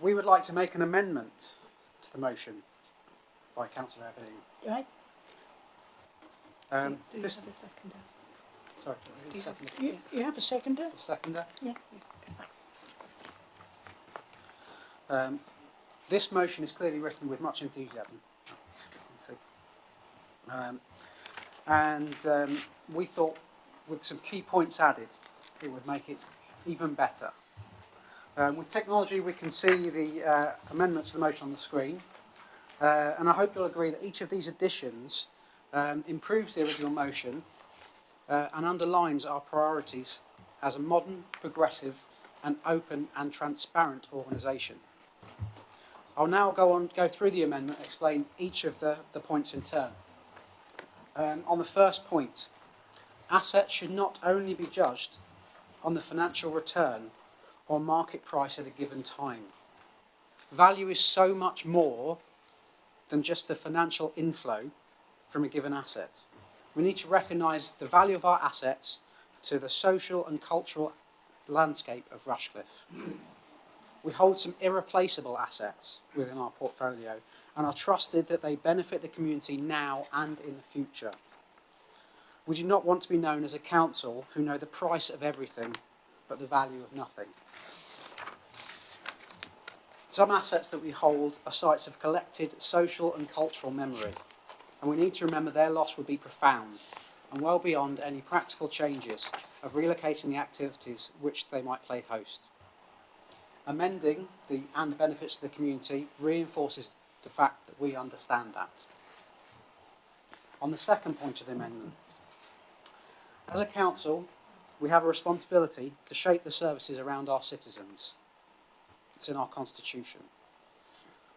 We would like to make an amendment to the motion by Councillor Eviding. Right. Do you have a seconder? Sorry, Do you have, You have a seconder? a seconder? Yeah. This motion is clearly written with much enthusiasm. We thought with some key points added, it would make it even better. With technology, we can see the amendments to the motion on the screen. And I hope you'll agree that each of these additions improves the original motion and underlines our priorities as a modern, progressive and open and transparent organisation. I'll now go through the amendment and explain each of the points in turn. On the first point, assets should not only be judged on the financial return or market price at a given time. Value is so much more than just the financial inflow from a given asset. We need to recognise the value of our assets to the social and cultural landscape of Rushcliffe. We hold some irreplaceable assets within our portfolio and are trusted that they benefit the community now and in the future. We do not want to be known as a council who know the price of everything but the value of nothing. Some assets that we hold are sites of collected social and cultural memory, and we need to remember their loss would be profound and well beyond any practical changes of relocating the activities which they might play host. Amending the and benefits to the community reinforces the fact that we understand that. On the second point of the amendment, as a council, we have a responsibility to shape the services around our citizens. It's in our constitution.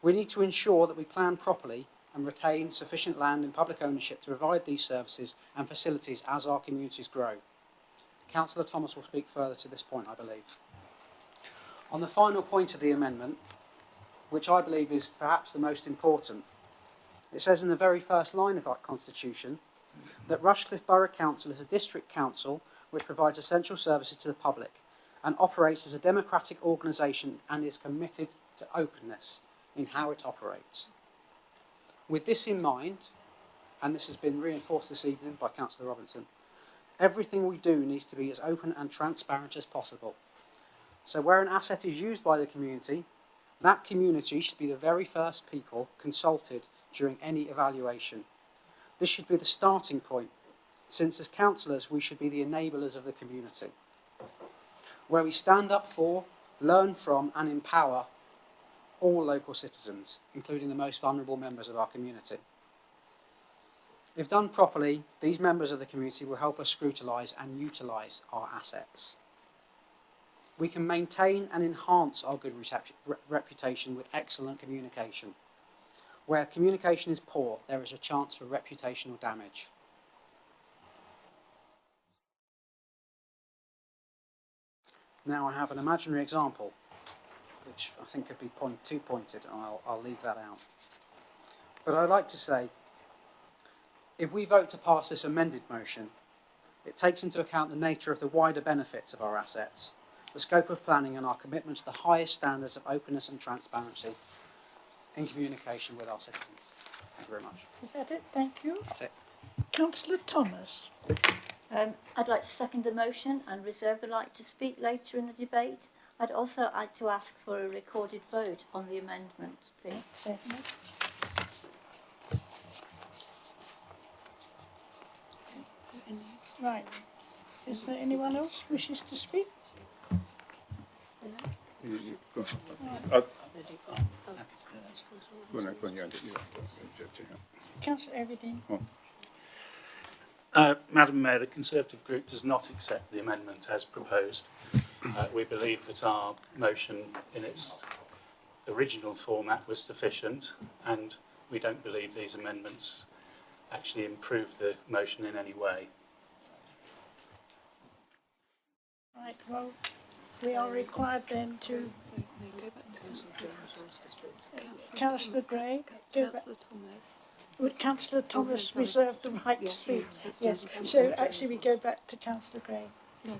We need to ensure that we plan properly and retain sufficient land in public ownership to provide these services and facilities as our communities grow. Councillor Thomas will speak further to this point, I believe. On the final point of the amendment, which I believe is perhaps the most important, It says in the very first line of our constitution that Rushcliffe Borough Council is a district council which provides essential services to the public and operates as a democratic organisation and is committed to openness in how it operates. With this in mind, and this has been reinforced this evening by Councillor Robinson, everything we do needs to be as open and transparent as possible. So where an asset is used by the community, that community should be the very first people consulted during any evaluation. This should be the starting point, since as councillors we should be the enablers of the community, where we stand up for, learn from and empower all local citizens, including the most vulnerable members of our community. If done properly, these members of the community will help us scrutinise and utilise our assets. We can maintain and enhance our good reputation with excellent communication. Where communication is poor, there is a chance for reputational damage. Now I have an imaginary example, which I think could be too pointed, and I'll leave that out. But I'd like to say, if we vote to pass this amended motion, it takes into account the nature of the wider benefits of our assets, the scope of planning and our commitment to the highest standards of openness and transparency in communication with our citizens. Thank you very much. Is that it? Thank you. That's it. Councillor Thomas. I'd like to second the motion and reserve the right to speak later in the debate. I'd also like to ask for a recorded vote on the amendment, please. Certainly. Right. Is there anyone else wishes to speak? Councillor Everdeen. Madam Mayor, the Conservative Group does not accept the amendment as proposed. We believe that our motion in its original format was sufficient, and we don't believe these amendments actually improve the motion in any way. Right, well, we are required then to... Councillor Gray, Councillor Thomas. Would Councillor Thomas reserve the right to speak? Yes, so actually we go back to Councillor Gray. No,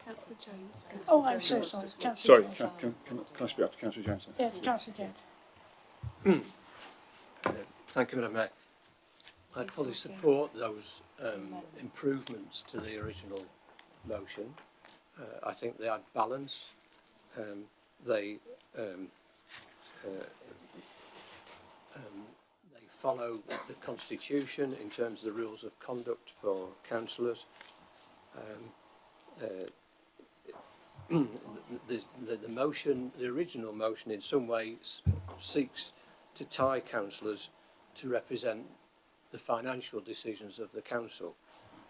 Councillor Jones. Oh, I'm so sorry. Councillor Jones. Can I speak after Councillor Jones? Yes, Councillor Jones. Thank you, Madam Mayor. I'd fully support those improvements to the original motion. I think they add balance. They follow the Constitution in terms of the rules of conduct for councillors. The motion, the original motion, in some ways seeks to tie councillors to represent the financial decisions of the council,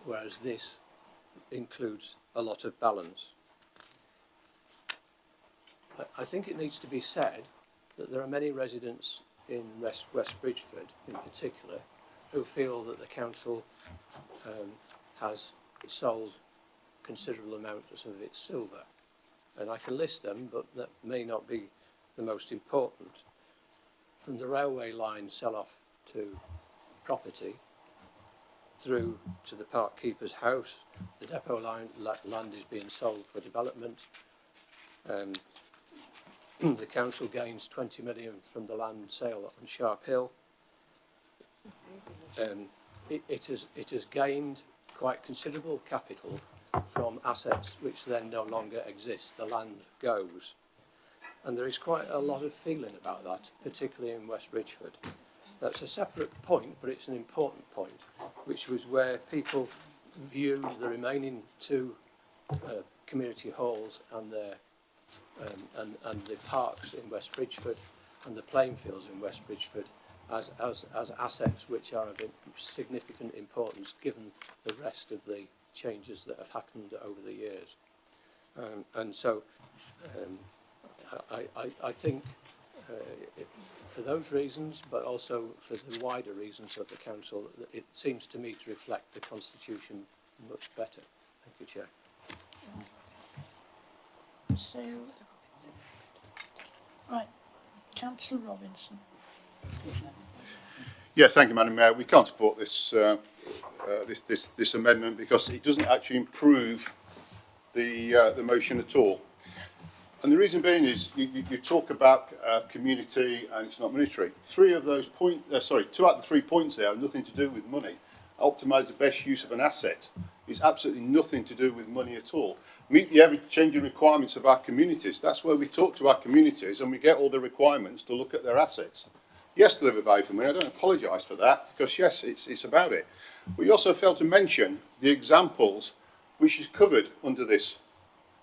whereas this includes a lot of balance. I think it needs to be said that there are many residents in West Bridgeford in particular who feel that the council has sold considerable amounts of its silver, and I can list them, but that may not be the most important. From the railway line sell-off to property, through to the park keeper's house, the depot line land is being sold for development. The council gains 20 million from the land sale on Sharp Hill. It has gained quite considerable capital from assets which then no longer exist. The land goes. And there is quite a lot of feeling about that, particularly in West Bridgeford. That's a separate point, but it's an important point, which was where people view the remaining two community halls and their and the parks in West Bridgeford and the playing fields in West Bridgeford as assets which are of significant importance given the rest of the changes that have happened over the years. And so I think for those reasons, but also for the wider reasons of the council, it seems to me to reflect the Constitution much better. Thank you, Chair. So, right, Councillor Robinson. Yeah, thank you, Madam Mayor. We can't support this this amendment because it doesn't actually improve the motion at all. And the reason being is you talk about community and it's not monetary. Two out of the 3 points there have nothing to do with money. Optimise the best use of an asset is absolutely nothing to do with money at all. Meet the ever-changing requirements of our communities. That's where we talk to our communities and we get all the requirements to look at their assets. Yes, deliver value for money. I don't apologise for that because yes, it's about it. But you also failed to mention the examples which is covered under this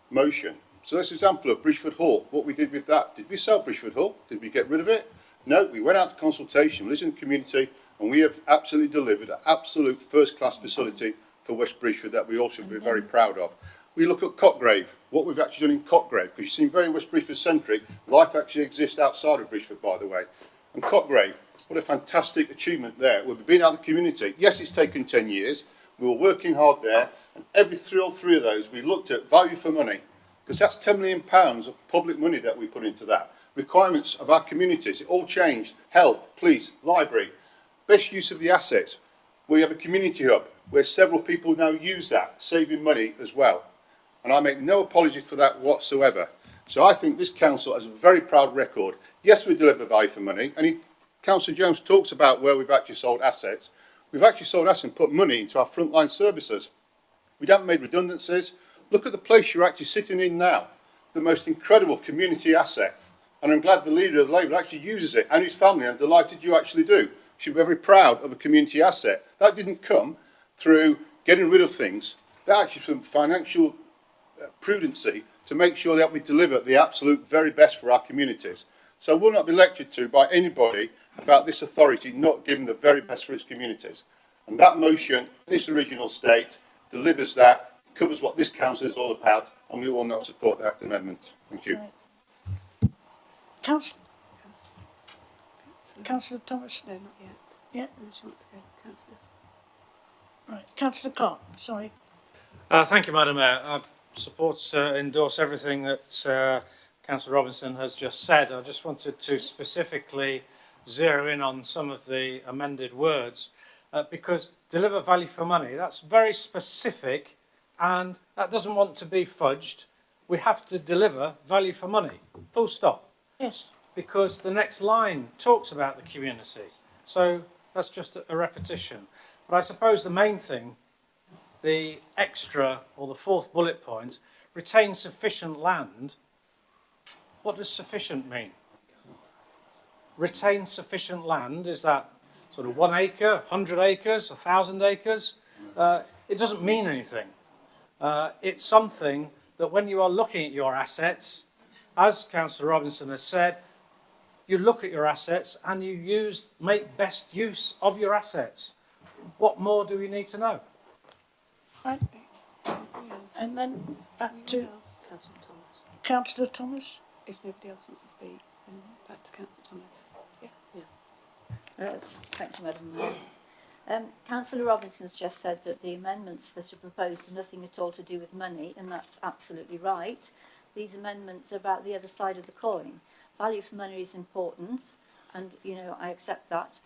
motion. So this example of Bridgeford Hall, what we did with that. Did we sell Bridgeford Hall? Did we get rid of it? No, we went out to consultation, listened to the community, and we have absolutely delivered an absolute first-class facility for West Bridgeford that we all should be very proud of. We look at Cotgrave, what we've actually done in Cotgrave, because you seem very West Bridgeford-centric. Life actually exists outside of Bridgeford, by the way. And Cotgrave, what a fantastic achievement there. We've been out in the community. Yes, it's taken 10 years. We were working hard there, and all three of those, we looked at value for money, because that's £10 million of public money that we put into that. Requirements of our communities, it all changed. Health, police, library, best use of the assets. We have a community hub where several people now use that, saving money as well. And I make no apology for that whatsoever. So I think this council has a very proud record. Yes, we deliver value for money. And Councillor Jones talks about where we've actually sold assets. We've actually sold assets and put money into our frontline services. We haven't made redundancies. Look at the place you're actually sitting in now. The most incredible community asset. And I'm glad the leader of Labour actually uses it and his family. I'm delighted you actually do. You should be very proud of a community asset. That didn't come through getting rid of things. That actually from financial prudency to make sure that we deliver the absolute very best for our communities. So we'll not be lectured to by anybody about this authority not giving the very best for its communities. And that motion, in its original state, delivers that, covers what this council is all about, and we will not support that amendment. Thank you. Councillor Thomas? No, not yet. Yeah. Unless she wants to go. Councillor. Right. Councillor Clark, sorry. Thank you, Madam Mayor. I endorse everything that Councillor Robinson has just said. I just wanted to specifically zero in on some of the amended words because deliver value for money, that's very specific and that doesn't want to be fudged. We have to deliver value for money, full stop. Yes. Because the next line talks about the community. So that's just a repetition. But I suppose the main thing, the extra or the fourth bullet point, retain sufficient land. What does sufficient mean? Retain sufficient land, is that sort of 1 acre, 100 acres, 1,000 acres? It doesn't mean anything. It's something that when you are looking at your assets, as Councillor Robinson has said, you look at your assets and you make best use of your assets. What more do we need to know? Right. And then back to Councillor Thomas. If nobody else wants to speak, then back to Councillor Thomas. Thank you, Madam Mayor. Councillor Robinson's just said that the amendments that are proposed have nothing at all to do with money, and that's absolutely right. These amendments are about the other side of the coin. Value for money is important, and I accept that.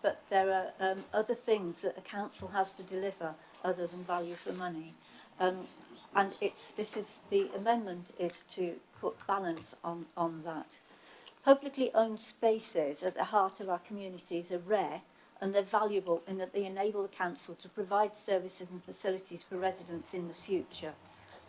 But there are other things that a council has to deliver other than value for money, and the amendment is to put balance on that. Publicly owned spaces at the heart of our communities are rare, and they're valuable in that they enable the council to provide services and facilities for residents in the future.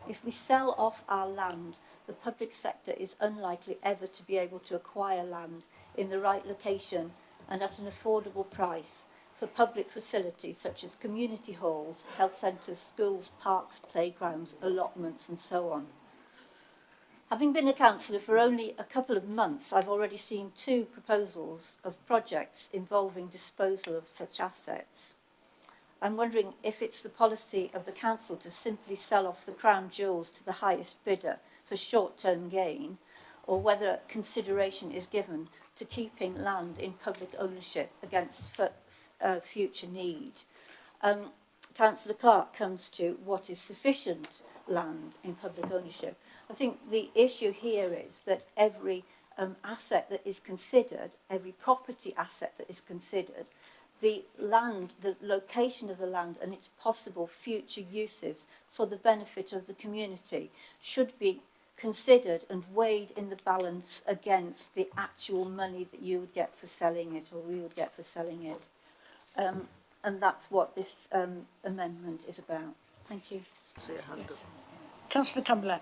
If we sell off our land, the public sector is unlikely ever to be able to acquire land in the right location and at an affordable price for public facilities such as community halls, health centres, schools, parks, playgrounds, allotments and so on. Having been a councillor for only a couple of months, I've already seen 2 proposals of projects involving disposal of such assets. I'm wondering if it's the policy of the council to simply sell off the crown jewels to the highest bidder for short-term gain, or whether consideration is given to keeping land in public ownership against future need. Councillor Clark comes to what is sufficient land in public ownership. I think the issue here is that every asset that is considered, every property asset that is considered, the land, the location of the land and its possible future uses for the benefit of the community should be considered and weighed in the balance against the actual money that you would get for selling it, or we would get for selling it. And that's what this amendment is about. Thank you. Yes. Councillor Cumberland.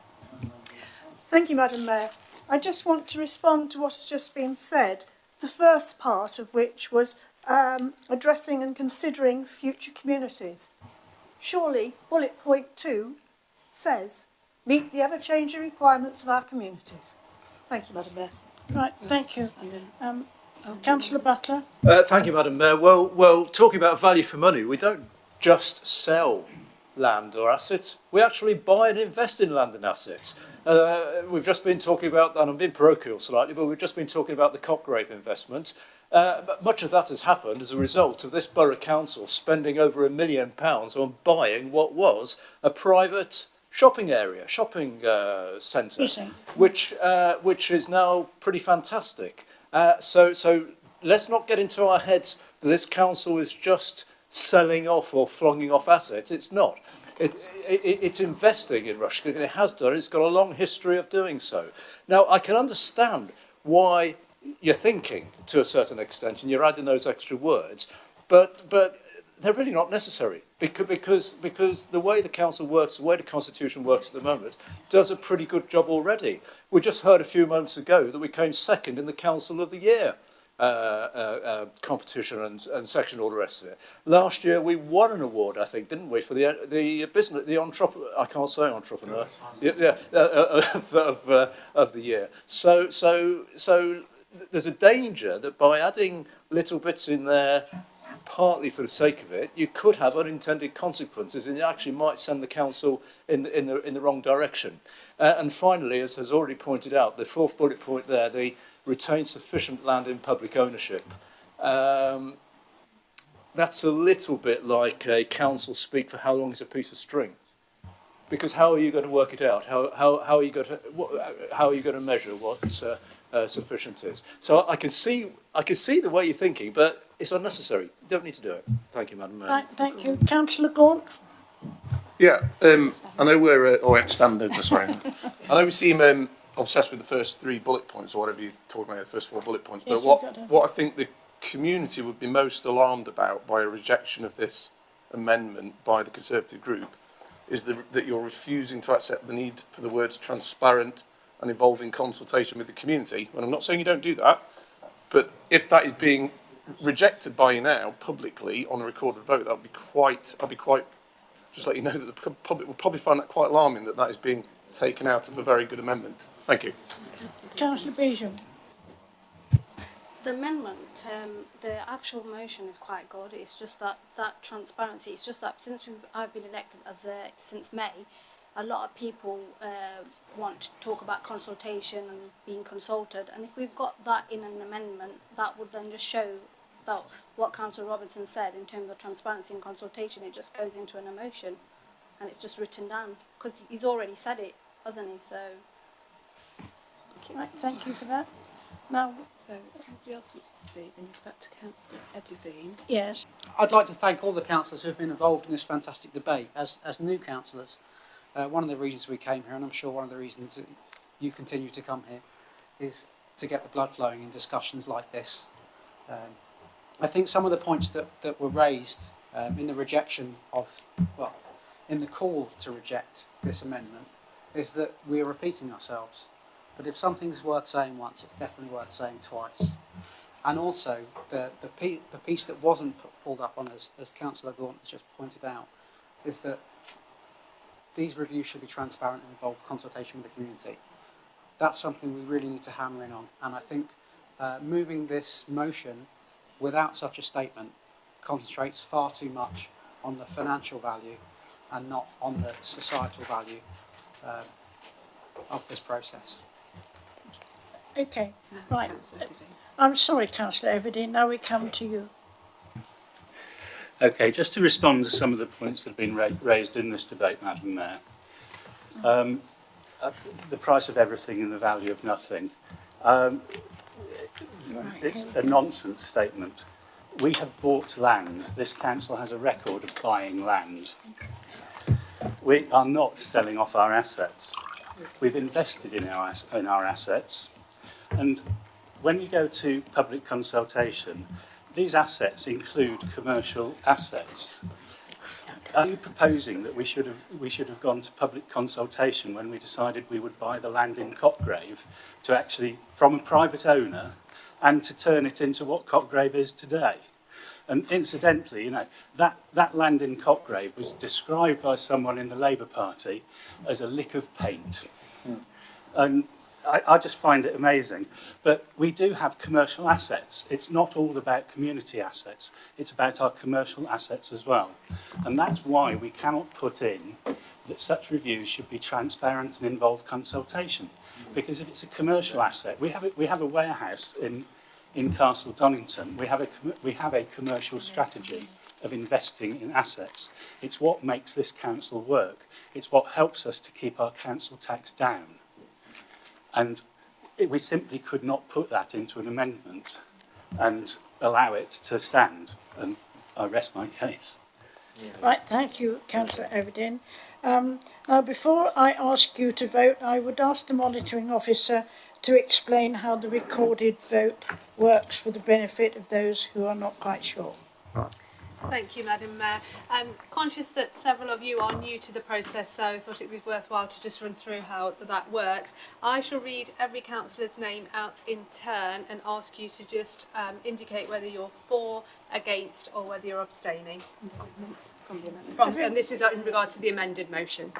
Thank you, Madam Mayor. I just want to respond to what has just been said, the first part of which was addressing and considering future communities. Surely, bullet point 2 says, meet the ever-changing requirements of our communities. Thank you, Madam Mayor. Right, thank you. Councillor Butler. Thank you, Madam Mayor. Well, talking about value for money, we don't just sell land or assets. We actually buy and invest in land and assets. We've just been talking about, and I'm being parochial slightly, but we've just been talking about the Copgrave investment. But much of that has happened as a result of this borough council spending over £1 million on buying what was a private shopping area, shopping centre, which is now pretty fantastic. So let's not get into our heads that this council is just selling off or flogging off assets. It's not. It's investing in Rushcliffe, and it has done. It's got a long history of doing so. Now, I can understand why you're thinking to a certain extent, and you're adding those extra words, but they're really not necessary because the way the council works, the way the constitution works at the moment, does a pretty good job already. We just heard a few months ago that we came second in the Council of the Year competition and section, all the rest of it. Last year we won an award, I think, didn't we, for the business, the entrepreneur, I can't say entrepreneur, of the year. So there's a danger that by adding little bits in there, partly for the sake of it, you could have unintended consequences, and it actually might send the council in the wrong direction. And finally, as has already pointed out, the fourth bullet point there, the retain sufficient land in public ownership. That's a little bit like a council speak for how long is a piece of string, because how are you going to work it out? How are you going to measure what sufficient is? So I can see the way you're thinking, but it's unnecessary. You don't need to do it. Thank you, Madam Mayor. Right, thank you. Councillor Gaunt. Yeah, I know we're... I have to stand there, sorry. I know we seem obsessed with the first 3 bullet points, or whatever you talked about, the first 4 bullet points, but what I think the community would be most alarmed about by a rejection of this amendment by the Conservative group is that you're refusing to accept the need for the words transparent and involving consultation with the community. And I'm not saying you don't do that, but if that is being rejected by you now publicly on a recorded vote, I'd be quite just let you know that the public will probably find that quite alarming that is being taken out of a very good amendment. Thank you. Councillor Beesham. The amendment, the actual motion is quite good. It's just that transparency. It's just that since I've been elected since May, a lot of people want to talk about consultation and being consulted. And if we've got that in an amendment, that would then just show that what Councillor Robinson said in terms of transparency and consultation. It just goes into an emotion, and it's just written down because he's already said it, hasn't he? So. Right, thank you for that. Now, so if anybody else wants to speak, then you're back to Councillor Edivine. Yes. I'd like to thank all the councillors who have been involved in this fantastic debate. As new councillors, one of the reasons we came here, and I'm sure one of the reasons that you continue to come here, is to get the blood flowing in discussions like this. I think some of the points that were raised in the rejection of, well, in the call to reject this amendment, is that we're repeating ourselves. But if something's worth saying once, it's definitely worth saying twice. And also, the piece that wasn't pulled up on, as Councillor Gaunt has just pointed out, is that these reviews should be transparent and involve consultation with the community. That's something we really need to hammer in on. And I think moving this motion without such a statement concentrates far too much on the financial value and not on the societal value of this process. Okay, right. I'm sorry, Councillor Everdeen. Now we come to you. Okay, just to respond to some of the points that have been raised in this debate, Madam Mayor. The price of everything and the value of nothing. It's a nonsense statement. We have bought land. This council has a record of buying land. We are not selling off our assets. We've invested in our assets. And when you go to public consultation, these assets include commercial assets. Are you proposing that we should have gone to public consultation when we decided we would buy the land in Cotgrave to actually, from a private owner, and to turn it into what Cotgrave is today? And incidentally, you know, that land in Cotgrave was described by someone in the Labour Party as a lick of paint. And I just find it amazing. But we do have commercial assets. It's not all about community assets. It's about our commercial assets as well. And that's why we cannot put in that such reviews should be transparent and involve consultation. Because if it's a commercial asset, we have a warehouse in Castle Donington. We have a commercial strategy of investing in assets. It's what makes this council work. It's what helps us to keep our council tax down. And we simply could not put that into an amendment and allow it to stand. And I rest my case. Right, thank you, Councillor Everdeen. Now, before I ask you to vote, I would ask the monitoring officer to explain how the recorded vote works for the benefit of those who are not quite sure. Thank you, Madam Mayor. I'm conscious that several of you are new to the process, so I thought it would be worthwhile to just run through how that works. I shall read every councillor's name out in turn and ask you to just indicate whether you're for, against, or whether you're abstaining. And this is in regard to the amended motion.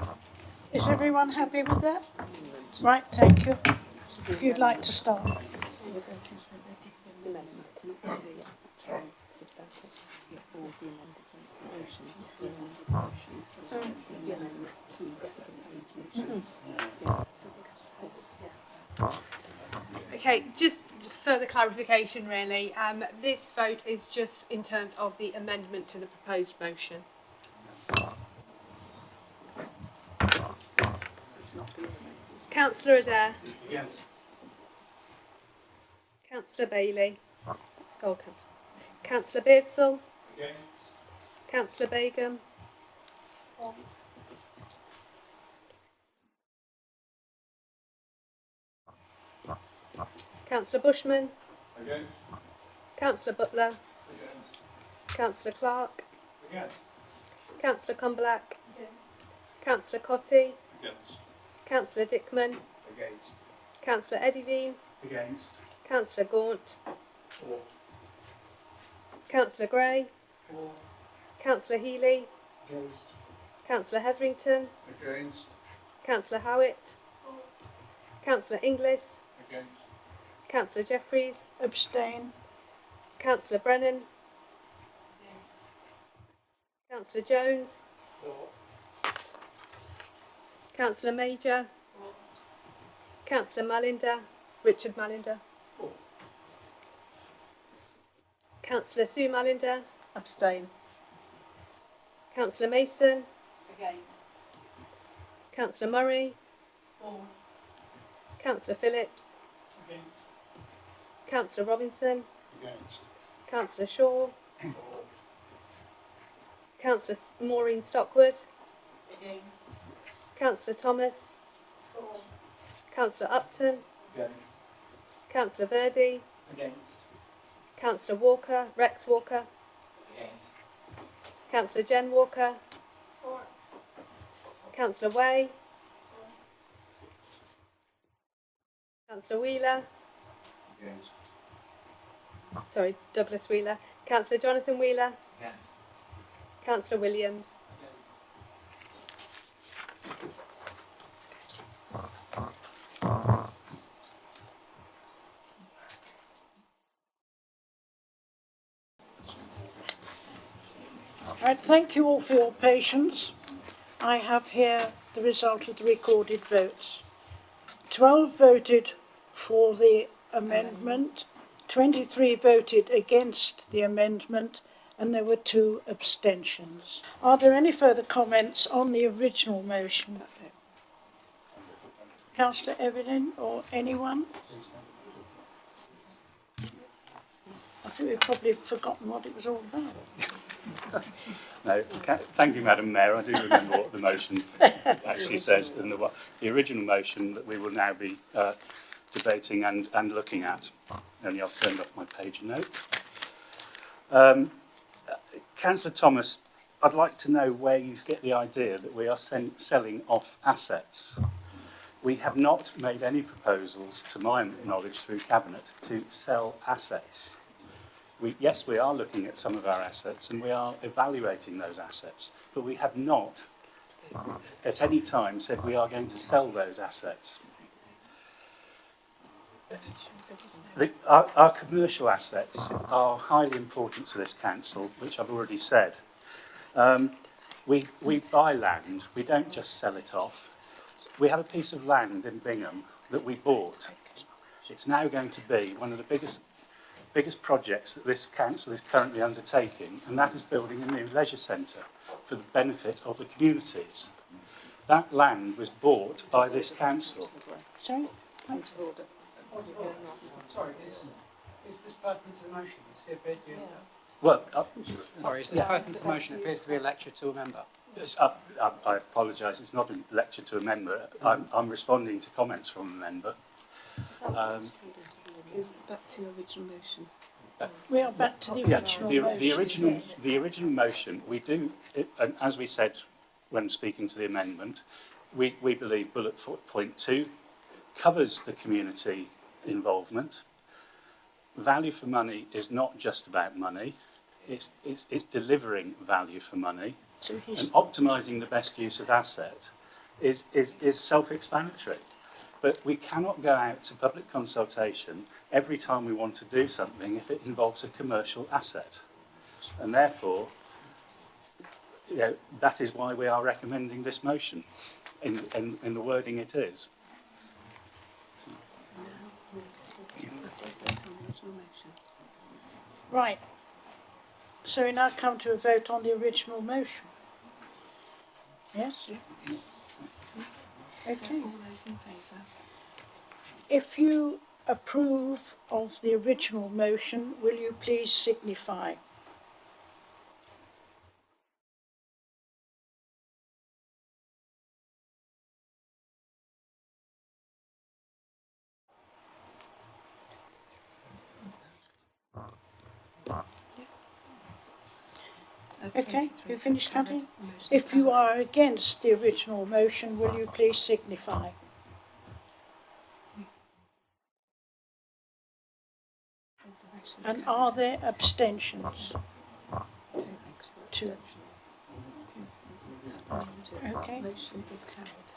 Is everyone happy with that? Right, thank you. If you'd like to start. Okay, just further clarification really. This vote is just in terms of the amendment to the proposed motion. Councillor Adair. Yes. Councillor Bailey. Gold Councillor Beardsall. Against. Councillor Begum. Councillor Bushman. Against. Councillor Butler. Against. Councillor Clark. Against. Councillor Comblack. Councillor Cotty. Against. Councillor Dickman. Against. Councillor Eddyveen. Against. Councillor Gaunt. For. Councillor Gray. For. Councillor Healy. Against. Councillor Hetherington. Against. Councillor Howitt. Councillor Inglis. Against. Councillor Jeffries. Abstain. Councillor Brennan. Councillor Jones. For. Councillor Major. Councillor Malinder. Richard Malinder. For. Councillor Sue Malinder. Abstain. Councillor Mason. Against. Councillor Murray. For. Councillor Phillips. Against. Councillor Robinson. Against. Councillor Shaw. Councillor Maureen Stockwood. Against. Councillor Thomas. Councillor Upton. Against. Councillor Verdi. Against. Councillor Walker. Rex Walker. Against. Councillor Jen Walker. Councillor Way. Councillor Wheeler. Against. Sorry, Douglas Wheeler. Councillor Jonathan Wheeler. Against. Councillor Williams. Right, thank you all for your patience. I have here the result of the recorded votes. 12 voted for the amendment, 23 voted against the amendment, and there were 2 abstentions. Are there any further comments on the original motion? Councillor Everdeen or anyone? think we've probably forgotten what it was all about. No, thank you, Madam Mayor. I do remember what the motion actually says, and the original motion that we will now be debating and looking at. Only I've turned off my page notes. Councillor Thomas, I'd like to know where you get the idea that we are selling off assets. We have not made any proposals, to my knowledge, through Cabinet, to sell assets. Yes, we are looking at some of our assets and we are evaluating those assets, but we have not at any time said we are going to sell those assets. Our commercial assets are highly important to this council, which I've already said. We buy land, we don't just sell it off. We have a piece of land in Bingham that we bought. It's now going to be one of the biggest projects that this council is currently undertaking, and that is building a new leisure centre for the benefit of the communities. That land was bought by this council. Sorry? Point of order. Sorry, is this pertinent to the motion? Well, sorry, is this pertinent to the motion? It appears to be a lecture to a member. I apologise, it's not a lecture to a member. I'm responding to comments from a member. Is back to your original motion? We are back to the original motion. The original motion, we do, and as we said when speaking to the amendment, we believe bullet point 2 covers the community involvement. Value for money is not just about money, it's delivering value for money, and optimising the best use of asset is self-explanatory. But we cannot go out to public consultation every time we want to do something if it involves a commercial asset. And therefore, that is why we are recommending this motion in the wording it is. Right. So we now come to a vote on the original motion. Yes? Okay. All those in favour? If you approve of the original motion, will you please signify? Okay, you finished counting? If you are against the original motion, will you please signify? And are there abstentions? Two. Okay.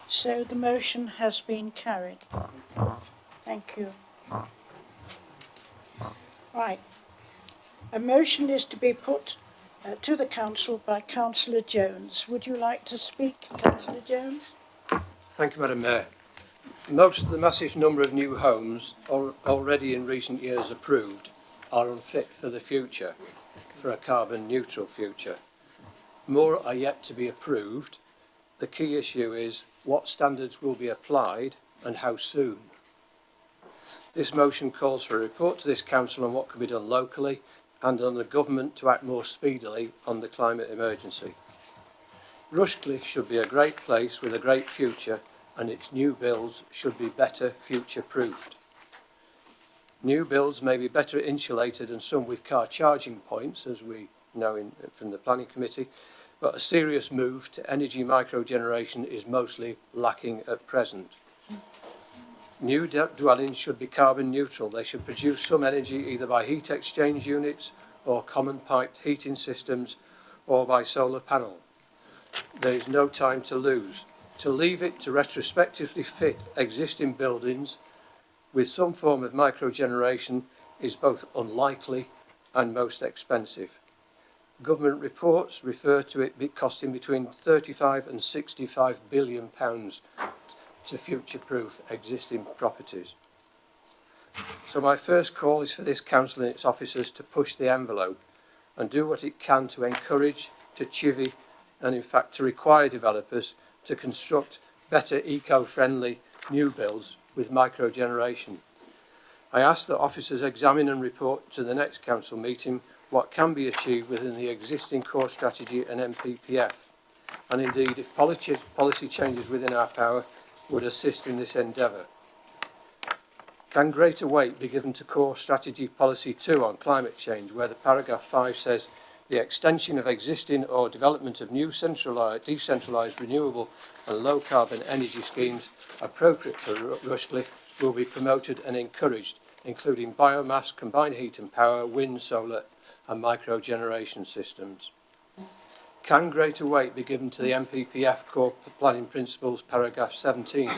So the motion has been carried. Thank you. Right. A motion is to be put to the council by Councillor Jones. Would you like to speak, Councillor Jones? Thank you, Madam Mayor. Most of the massive number of new homes already in recent years approved are unfit for the future, for a carbon neutral future. More are yet to be approved. The key issue is what standards will be applied and how soon. This motion calls for a report to this council on what can be done locally and on the government to act more speedily on the climate emergency. Rushcliffe should be a great place with a great future, and its new builds should be better future-proofed. New builds may be better insulated and some with car charging points, as we know from the Planning Committee, but a serious move to energy microgeneration is mostly lacking at present. New dwellings should be carbon neutral. They should produce some energy either by heat exchange units or common piped heating systems or by solar panel. There is no time to lose. To leave it to retrospectively fit existing buildings with some form of microgeneration is both unlikely and most expensive. Government reports refer to it costing between 35 and 65 billion pounds to future-proof existing properties. So my first call is for this council and its officers to push the envelope and do what it can to encourage, to chivvy and in fact to require developers to construct better eco-friendly new builds with microgeneration. I ask that officers examine and report to the next council meeting what can be achieved within the existing core strategy and MPPF, and indeed if policy changes within our power would assist in this endeavour. Can greater weight be given to core strategy policy 2 on climate change, where the paragraph 5 says the extension of existing or development of new decentralised renewable and low carbon energy schemes appropriate for Rushcliffe will be promoted and encouraged, including biomass, combined heat and power, wind, solar and micro-generation systems. Can greater weight be given to the MPPF core planning principles paragraph 17,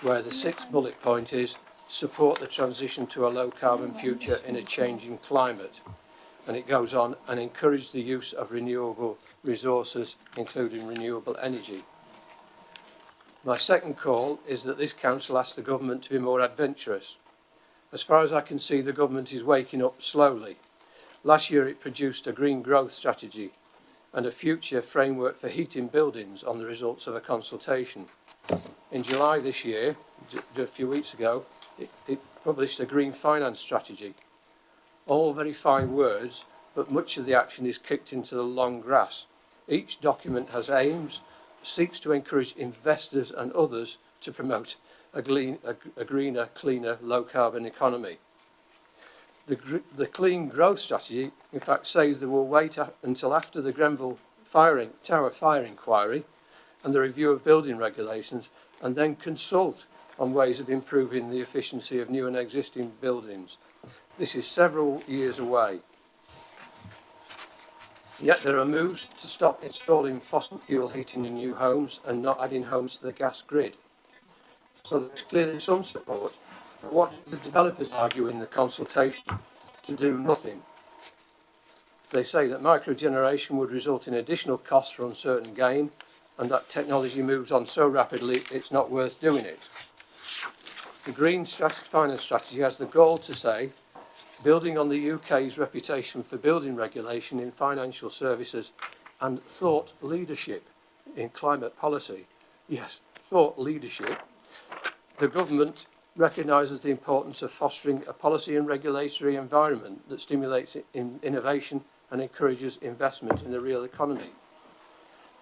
where the 6th bullet point is support the transition to a low carbon future in a changing climate, and it goes on and encourage the use of renewable resources including renewable energy. My second call is that this council asks the government to be more adventurous. As far as I can see, the government is waking up slowly. Last year it produced a green growth strategy and a future framework for heating buildings on the results of a consultation. In July this year, a few weeks ago, it published a green finance strategy. All very fine words, but much of the action is kicked into the long grass. Each document has aims, seeks to encourage investors and others to promote a greener, cleaner, low-carbon economy. The clean growth strategy, in fact, says they will wait until after the Grenville Tower fire inquiry and the review of building regulations, and then consult on ways of improving the efficiency of new and existing buildings. This is several years away. Yet there are moves to stop installing fossil fuel heating in new homes and not adding homes to the gas grid. So there's clearly some support. But what did the developers argue in the consultation? To do nothing. They say that microgeneration would result in additional costs for uncertain gain, and that technology moves on so rapidly it's not worth doing it. The Green Finance Strategy has the goal to say, building on the UK's reputation for building regulation in financial services and thought leadership in climate policy, yes, thought leadership, the government recognises the importance of fostering a policy and regulatory environment that stimulates innovation and encourages investment in the real economy.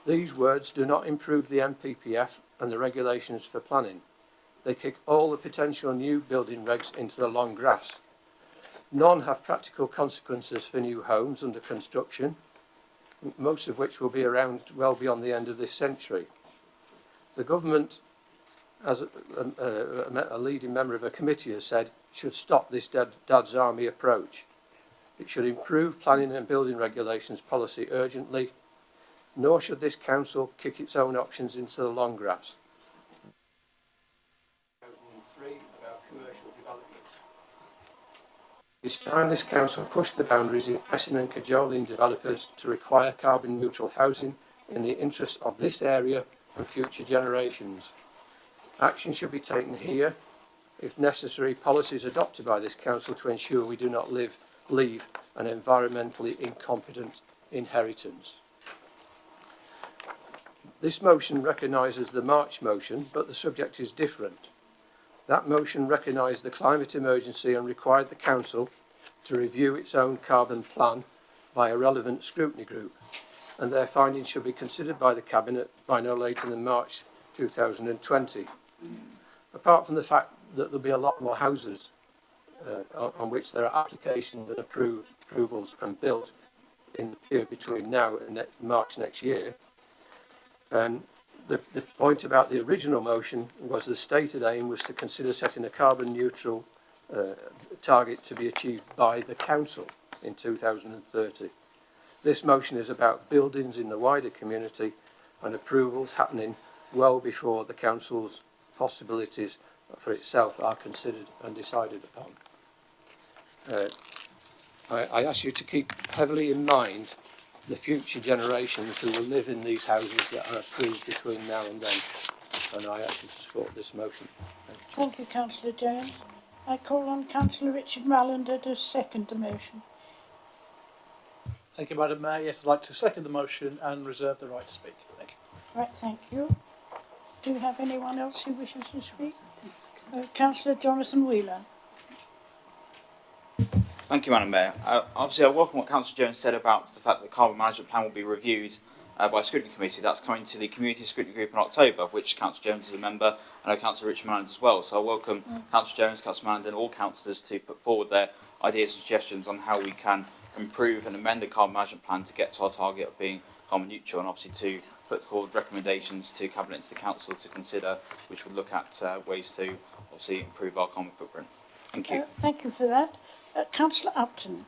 These words do not improve the MPPF and the regulations for planning. They kick all the potential new building regs into the long grass. None have practical consequences for new homes under construction, most of which will be around well beyond the end of this century. The government, as a leading member of a committee has said, should stop this dad's army approach. It should improve planning and building regulations policy urgently, nor should this council kick its own options into the long grass. 2003 about commercial development. It's time this council pushed the boundaries in pressing and cajoling developers to require carbon neutral housing in the interest of this area and future generations. Action should be taken here, if necessary, policies adopted by this council to ensure we do not leave an environmentally incompetent inheritance. This motion recognises the March motion, but the subject is different. That motion recognised the climate emergency and required the council to review its own carbon plan by a relevant scrutiny group, and their findings should be considered by the Cabinet by no later than March 2020. Apart from the fact that there'll be a lot more houses on which there are applications and approvals and built in the period between now and March next year, the point about the original motion was the stated aim was to consider setting a carbon neutral target to be achieved by the council in 2030. This motion is about buildings in the wider community and approvals happening well before the council's possibilities for itself are considered and decided upon. I ask you to keep heavily in mind the future generations who will live in these houses that are approved between now and then, and I ask you to support this motion. Thank you, Councillor Jones. I call on Councillor Richard Mallander to second the motion. Thank you, Madam Mayor. Yes, I'd like to second the motion and reserve the right to speak. Thank you. Right, thank you. Do you have anyone else who wishes to speak? Councillor Jonathan Wheeler. Thank you, Madam Mayor. Obviously, I welcome what Councillor Jones said about the fact that the carbon management plan will be reviewed by a scrutiny committee. That's coming to the community scrutiny group in October, which Councillor Jones is a member, and Councillor Richard Manland as well. So I welcome Councillor Jones, Councillor Manland and all councillors to put forward their ideas and suggestions on how we can improve and amend the carbon management plan to get to our target of being carbon neutral, and obviously to put forward recommendations to Cabinet and to the Council to consider, which would look at ways to obviously improve our carbon footprint. Thank you. Thank you for that. Councillor Upton.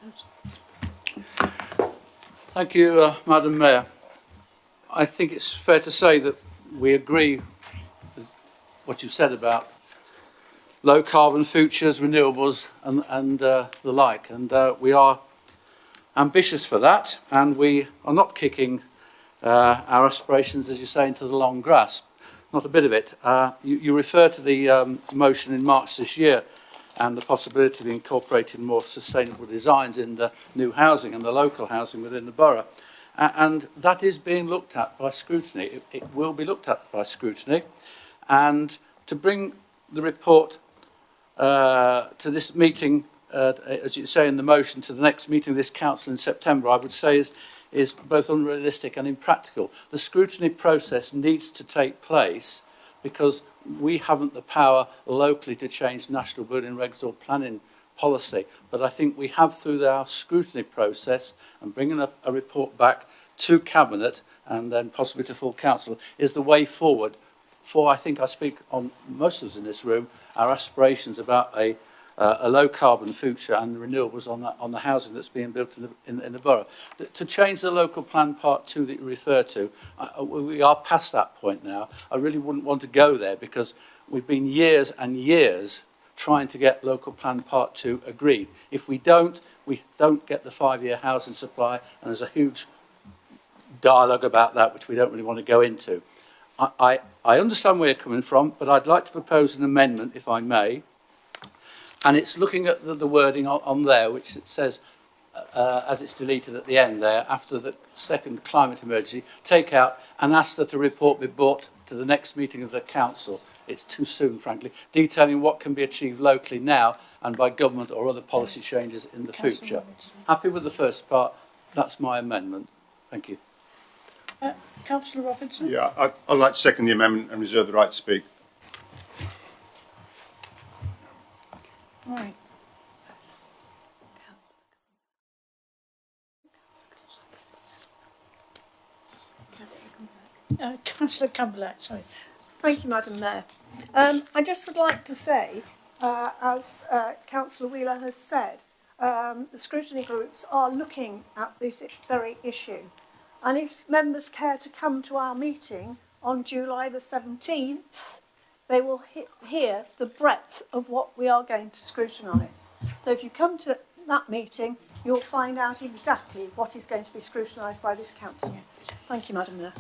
Thank you, Madam Mayor. I think it's fair to say that we agree with what you've said about low carbon futures, renewables and the like. And we are ambitious for that, and we are not kicking our aspirations, as you say, into the long grass. Not a bit of it. You refer to the motion in March this year and the possibility of incorporating more sustainable designs in the new housing and the local housing within the borough. And that is being looked at by scrutiny. It will be looked at by scrutiny. And to bring the report to this meeting, as you say in the motion, to the next meeting of this council in September, I would say is both unrealistic and impractical. The scrutiny process needs to take place because we haven't the power locally to change national building regs or planning policy. But I think we have, through our scrutiny process and bringing a report back to Cabinet and then possibly to full council, is the way forward for, I think I speak on most of us in this room, our aspirations about a low carbon future and renewables on the housing that's being built in the borough. To change the local plan part 2 that you refer to, we are past that point now. I really wouldn't want to go there because we've been years and years trying to get local plan part 2 agreed. If we don't get the 5-year housing supply, and there's a huge dialogue about that which we don't really want to go into. I understand where you're coming from, but I'd like to propose an amendment, if I may. And it's looking at the wording on there, which it says, as it's deleted at the end there, after the second climate emergency, take out and ask that a report be brought to the next meeting of the council. It's too soon, frankly, detailing what can be achieved locally now and by government or other policy changes in the future. Happy with the first part? That's my amendment. Thank you. Councillor Robinson? Yeah, I'd like to second the amendment and reserve the right to speak. Right. Councillor Cumberland, sorry. Thank you, Madam Mayor. I just would like to say, as Councillor Wheeler has said, the scrutiny groups are looking at this very issue. And if members care to come to our meeting on July the 17th, they will hear the breadth of what we are going to scrutinise. So if you come to that meeting, you'll find out exactly what is going to be scrutinised by this council. Thank you, Madam Mayor.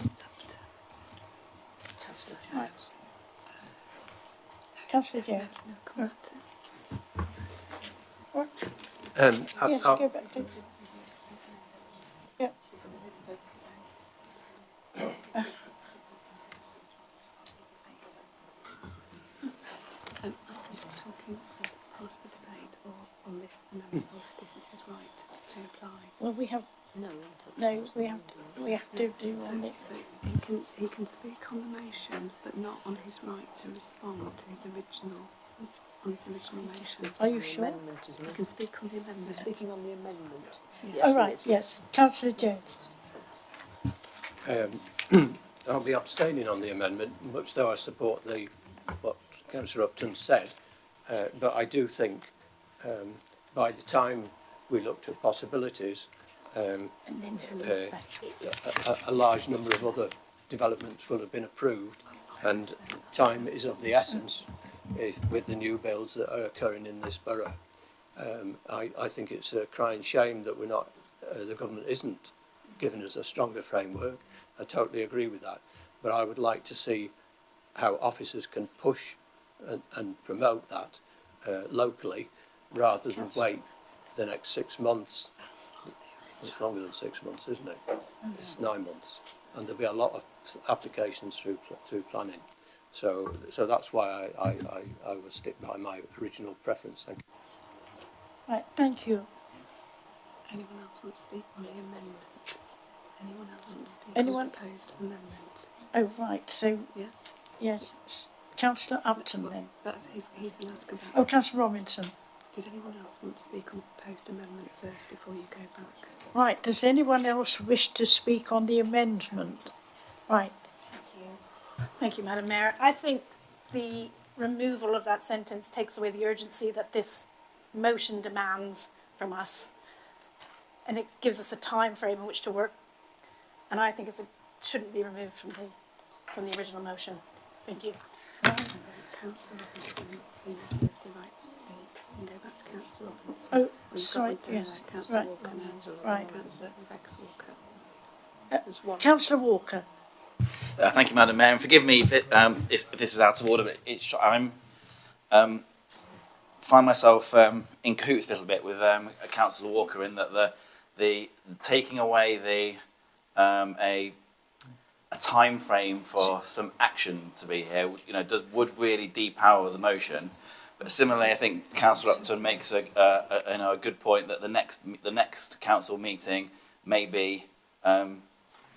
Councillor Jones. What? Yes, go back. Yeah. Ask him to talking as part of the debate or on this amendment, or if this is his right to apply. Well, we have we have to do on it. So he can speak on the motion, but not on his right to respond to his original motion. Are you sure? He can speak on the amendment. We're speaking on the amendment. Yes. Right. Yes. Councillor Jones. I'll be abstaining on the amendment, much though I support what Councillor Upton said. But I do think by the time we looked at possibilities, a large number of other developments will have been approved, and time is of the essence with the new builds that are occurring in this borough. I think it's a crying shame that the government isn't giving us a stronger framework. I totally agree with that, but I would like to see how officers can push and promote that locally, rather than wait the next 6 months. It's longer than 6 months, isn't it? It's 9 months, and there'll be a lot of applications through planning. So that's why I will stick by my original preference. Thank you. Right, thank you. Anyone else want to speak on the amendment? Anyone else want to speak Anyone? on the proposed amendment? Oh, right, so, Yeah. yes, Councillor Upton then. He's allowed to go back. Oh, Councillor Robinson. Did anyone else want to speak on the proposed amendment first before you go back? Right, does anyone else wish to speak on the amendment? Right. Thank you, Madam Mayor. I think the removal of that sentence takes away the urgency that this motion demands from us. And it gives us a time frame in which to work. And I think it shouldn't be removed from the original motion. Thank you. Councillor Robinson, please give the right to speak and go back to Councillor Robinson. Oh, We've sorry, got yes. Councillor Right. Walker now. Right. Councillor Rex Walker. Councillor Walker. Thank you, Madam Mayor. And forgive me if this is out of order, but I'm find myself in cahoots a little bit with Councillor Walker in that the taking away a time frame for some action to be here, would really depower the motion. But similarly, I think Councillor Upton makes a good point that the next council meeting may be a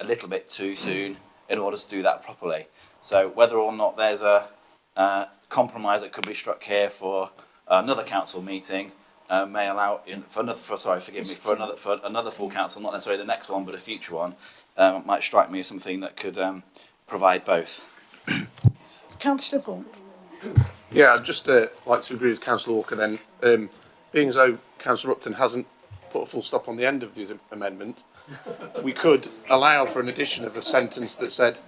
little bit too soon in order to do that properly. So whether or not there's a compromise that could be struck here for another council meeting may allow for another full council, not necessarily the next one, but a future one, might strike me as something that could provide both. Councillor Gaunt. Yeah, I'd just like to agree with Councillor Walker then. Being as though Councillor Upton hasn't put a full stop on the end of the amendment, we could allow for an addition of a sentence that said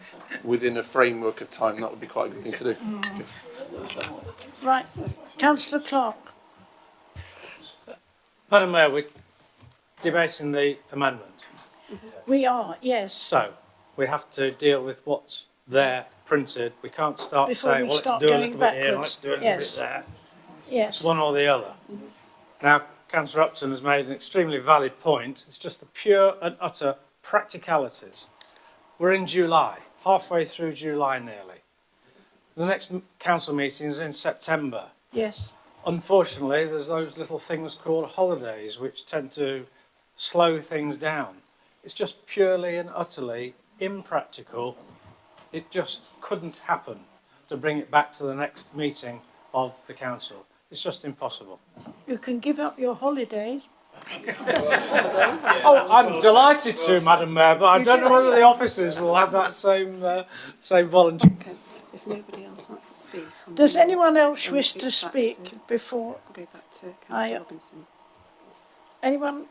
within a framework of time. That would be quite a good thing to do. Right, Councillor Clark. Madam Mayor, we're debating the amendment. We are, yes. So we have to deal with what's there printed. We can't start Before saying, we well, start let's do a going little bit here, backwards. let's do a little Yes. bit there. Yes. It's one or the other. Now, Councillor Upton has made an extremely valid point. It's just the pure and utter practicalities. We're in July, halfway through July nearly. The next council meeting is in September. Yes. Unfortunately, there's those little things called holidays which tend to slow things down. It's just purely and utterly impractical. It just couldn't happen to bring it back to the next meeting of the council. It's just impossible. You can give up your holidays. Oh, I'm delighted to, Madam Mayor, but I don't know whether the officers will have that same voluntary. Okay. If nobody else wants to speak. Does anyone else wish to speak before? I'll go back to Councillor Robinson. Anyone?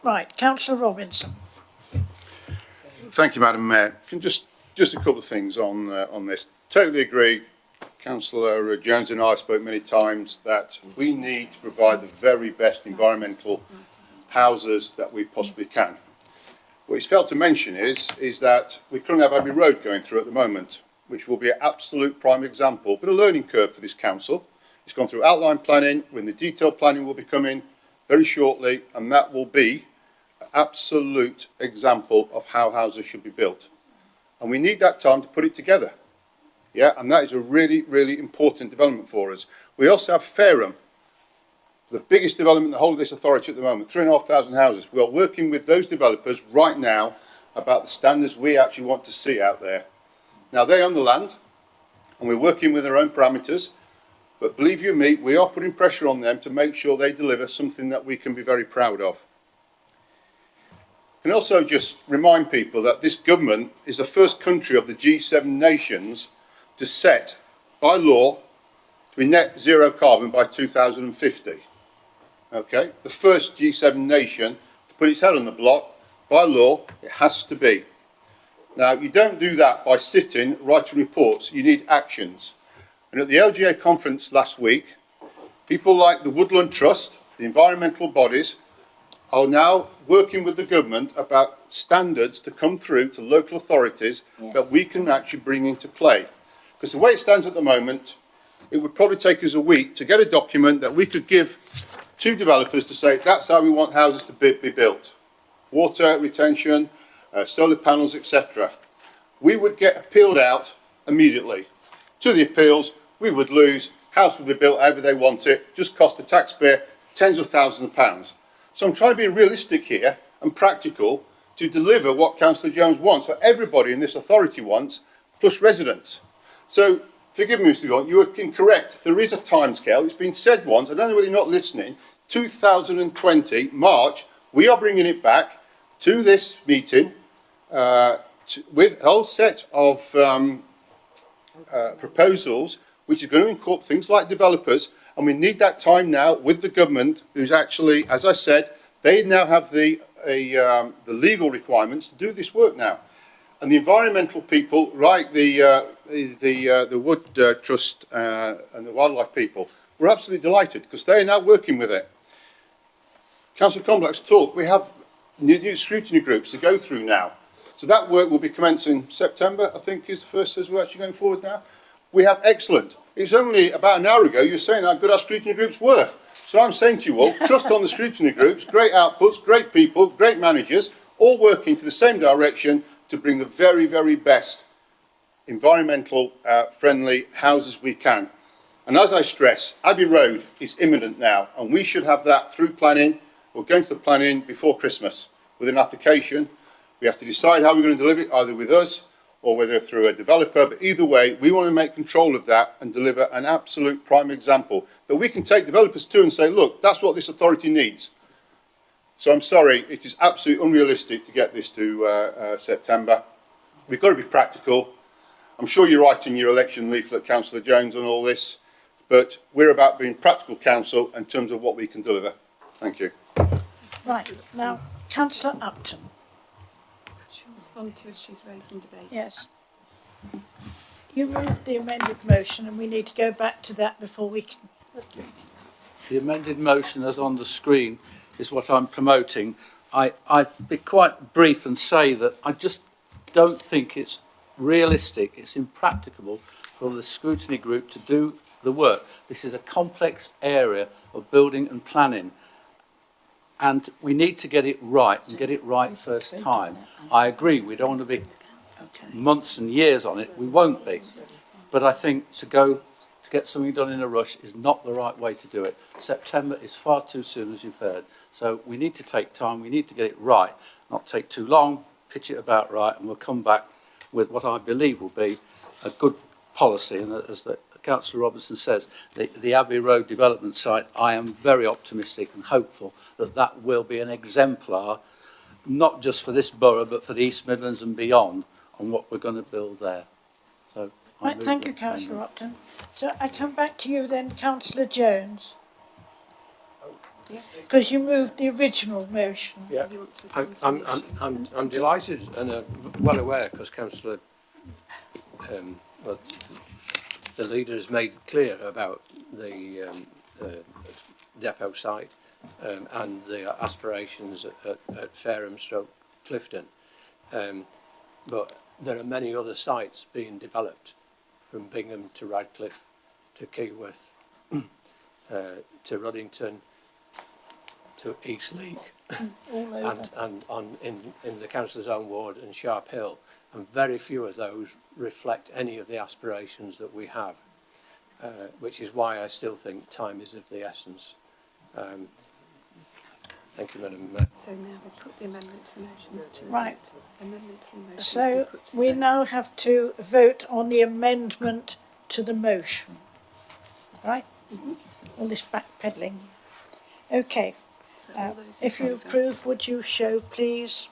Right, Councillor Robinson. Thank you, Madam Mayor. Just a couple of things on this. Totally agree. Councillor Jones and I spoke many times that we need to provide the very best environmental houses that we possibly can. What he's failed to mention is that we currently have Abbey Road going through at the moment, which will be an absolute prime example, but a learning curve for this council. It's gone through outline planning, when the detailed planning will be coming very shortly, and that will be an absolute example of how houses should be built. And we need that time to put it together. Yeah, and that is a really, really important development for us. We also have Fareham, the biggest development in the whole of this authority at the moment, 3,500 houses. We are working with those developers right now about the standards we actually want to see out there. Now, they own the land, and we're working with their own parameters, but believe you me, we are putting pressure on them to make sure they deliver something that we can be very proud of. I can also just remind people that this government is the first country of the G7 nations to set, by law, to be net zero carbon by 2050. Okay, the first G7 nation to put its head on the block, by law, it has to be. Now, you don't do that by sitting, writing reports, you need actions. And at the LGA conference last week, people like the Woodland Trust, the environmental bodies, are now working with the government about standards to come through to local authorities that we can actually bring into play. Because the way it stands at the moment, it would probably take us a week to get a document that we could give to developers to say, that's how we want houses to be built. Water retention, solar panels, etc. We would get appealed out immediately. To the appeals, we would lose, house would be built however they want it, just cost the taxpayer tens of thousands of pounds. So I'm trying to be realistic here and practical to deliver what Councillor Jones wants, what everybody in this authority wants, plus residents. So forgive me, Mr. Gaunt, you are incorrect. There is a timescale. It's been said once. I don't know whether you're not listening. 2020, March, we are bringing it back to this meeting with a whole set of proposals which are going to incorporate things like developers, and we need that time now with the government, who's actually, as I said, they now have the legal requirements to do this work now. And the environmental people, right, the Wood Trust and the wildlife people, we're absolutely delighted because they are now working with it. Councillor Comblak's talk, we have new scrutiny groups to go through now. So that work will be commencing September, I think is the first as we're actually going forward now. We have excellent. It was only about an hour ago you were saying how good our scrutiny groups were. So I'm saying to you all, trust on the scrutiny groups, great outputs, great people, great managers, all working to the same direction to bring the very, very best environmental friendly houses we can. And as I stress, Abbey Road is imminent now, and we should have that through planning. We're going to the planning before Christmas with an application. We have to decide how we're going to deliver it, either with us or whether through a developer. But either way, we want to make control of that and deliver an absolute prime example that we can take developers to and say, look, that's what this authority needs. So I'm sorry, it is absolutely unrealistic to get this to September. We've got to be practical. I'm sure you're writing your election leaflet, Councillor Jones, on all this, but we're about being practical council in terms of what we can deliver. Thank you. Right, now, Councillor Upton. She'll respond to issues raised in debate. Yes. You moved the amended motion and we need to go back to that before we can... The amended motion as on the screen is what I'm promoting. I'd be quite brief and say that I just don't think it's realistic, it's impracticable for the scrutiny group to do the work. This is a complex area of building and planning, and we need to get it right and get it right first time. I agree, we don't want to be months and years on it, we won't be. But I think to get something done in a rush is not the right way to do it. September is far too soon, as you've heard. So we need to take time, we need to get it right, not take too long, pitch it about right, and we'll come back with what I believe will be a good policy. And as Councillor Robertson says, the Abbey Road development site, I am very optimistic and hopeful that that will be an exemplar, not just for this borough, but for the East Midlands and beyond, on what we're going to build there. So, Right, thank you, Councillor Upton. So I come back to you then, Councillor Jones. Because you moved the original motion. Yeah, I'm delighted and well aware, because Councillor, well, the leader has made clear about the depot site and the aspirations at Fareham/Clifton. But there are many other sites being developed, from Bingham to Radcliffe to Keyworth to Ruddington to Eastleigh and in the councillor's own ward and Sharp Hill, and very few of those reflect any of the aspirations that we have, which is why I still think time is of the essence. Thank you, Madam Mayor. So now we put the amendment to the motion. Right. Amendment to the motion. So we now have to vote on the amendment to the motion. Right? All this backpedaling. Okay. If you approve, would you show, please,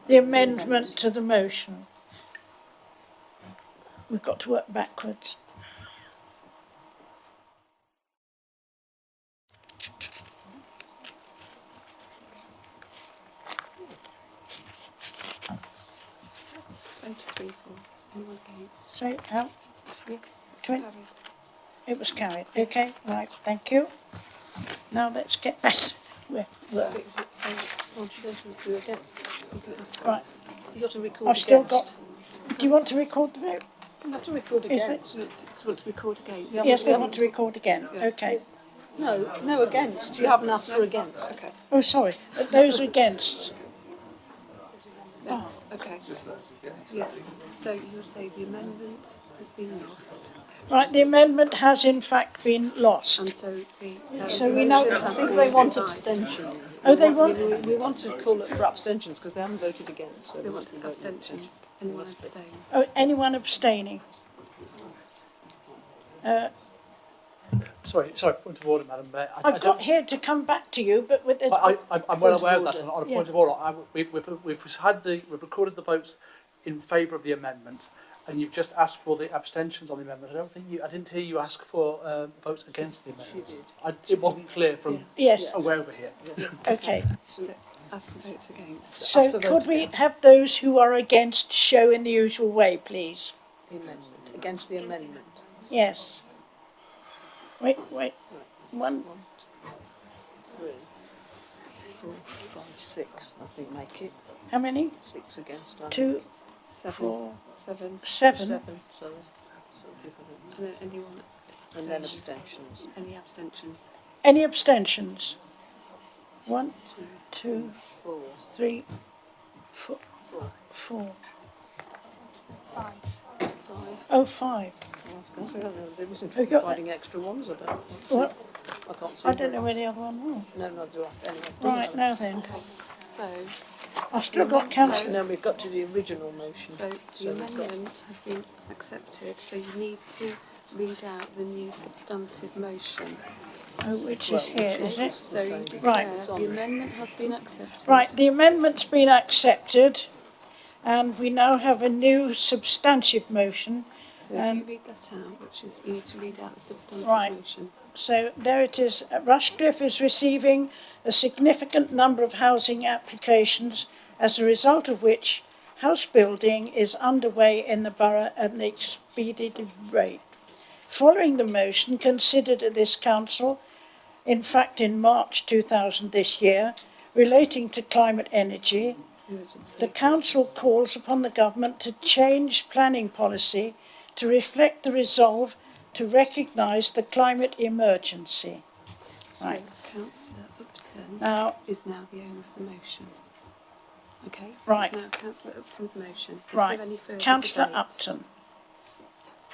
the amendment to the motion? We've got to work backwards. Anyone against? So, how? Yes, Come in. It was carried. Okay, right, thank you. Now let's get back to where we were. So, once you go to against, you can ask. Right. You've got to record I've still against. got... Do you want to record the vote? You have to record Is against. You want to record against. Yes, I want to record again. Okay. No, against. You haven't asked for against. Okay. Oh, sorry. Those against. Okay. Yes. So you would say the amendment has been lost. Right, the amendment has in fact been lost. And so the So we know. I think they want abstention. Oh, they want. We want to call it for abstentions because they haven't voted against. So they want abstentions. Anyone abstain? Oh, anyone abstaining? Sorry, point of order, Madam Mayor. I've got here to come back to you, but with the. I'm well aware of that. And on a point Yeah. of order, we've recorded the votes in favour of the amendment, and you've just asked for the abstentions on the amendment. I didn't hear you ask for votes against the amendment. It wasn't clear from Yes. aware over here. Okay. So ask for votes against. So could we have those who are against show in the usual way, please? The amendment. Against the amendment. Yes. Wait. 1, 3, 4, 5, 6. I think make it. How many? 6 against. 2, 7, 4, 7. 7. 7. Sorry. And then anyone And then abstentions. Any abstentions? Any abstentions? 1, 2, 3, 4. 4. 5. Oh, 5. They wasn't Have you got finding extra ones. I don't. What? I can't see. I don't know where the other one was. No, no, do I? Anyway. Right, now then. So I've still got council. No, we've got to the original motion. So the amendment has been accepted, so you need to read out the new substantive motion. Oh, which is here, is it? So you declare Right. the amendment has been accepted. Right, the amendment's been accepted, and we now have a new substantive motion. So if you read that out, which is, you need to read out the substantive Right. motion. So there it is. Rushcliffe is receiving a significant number of housing applications, as a result of which house building is underway in the borough at an expedited rate. Following the motion considered at this council, in fact in March 2000 this year, relating to climate energy, the council calls upon the government to change planning policy to reflect the resolve to recognise the climate emergency. Right. So Councillor Upton Now- is now the owner of the motion. Okay? Right. So it's now Councillor Upton's motion. Is Right. there any further Councillor debate? Upton.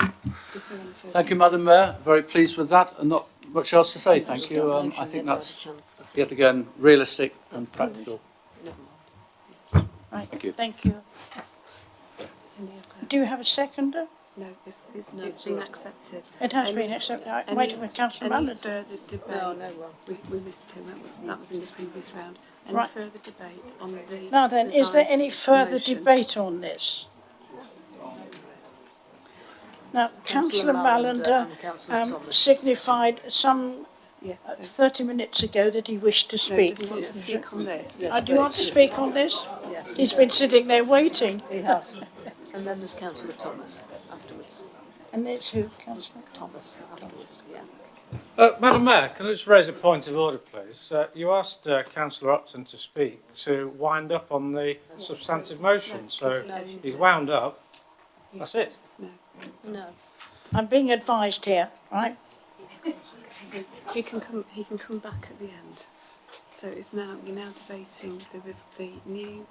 Is there any further Thank you, Madam Mayor. Very pleased with that, and not much else to say. Thank you. I think that's yet again realistic and practical. Right. Thank you. Thank you. Any other? Do you have a seconder? No, it's been accepted. It has been accepted. Right, wait a minute, Councillor Any Mallard. further debate? No, we missed him. That was in the previous round. Any Right. further debate on the? Now then, is there any revised further motion? debate on this? Now, Councillor Mallender and Councillor Thomas. signified some Yeah, so 30 minutes ago that he wished to no, speak. does he want to speak on this? Do you want to speak on this? Yes. He's been sitting there waiting. He has. And then there's Councillor Thomas afterwards. And it's who, Councillor? Thomas afterwards, yeah. Madam Mayor, can I just raise a point of order, please? You asked Councillor Upton to speak to wind up on the substantive motion, so he's wound up. That's it. No. I'm being advised here, right? He can come back at the end. So it's now you're now debating the new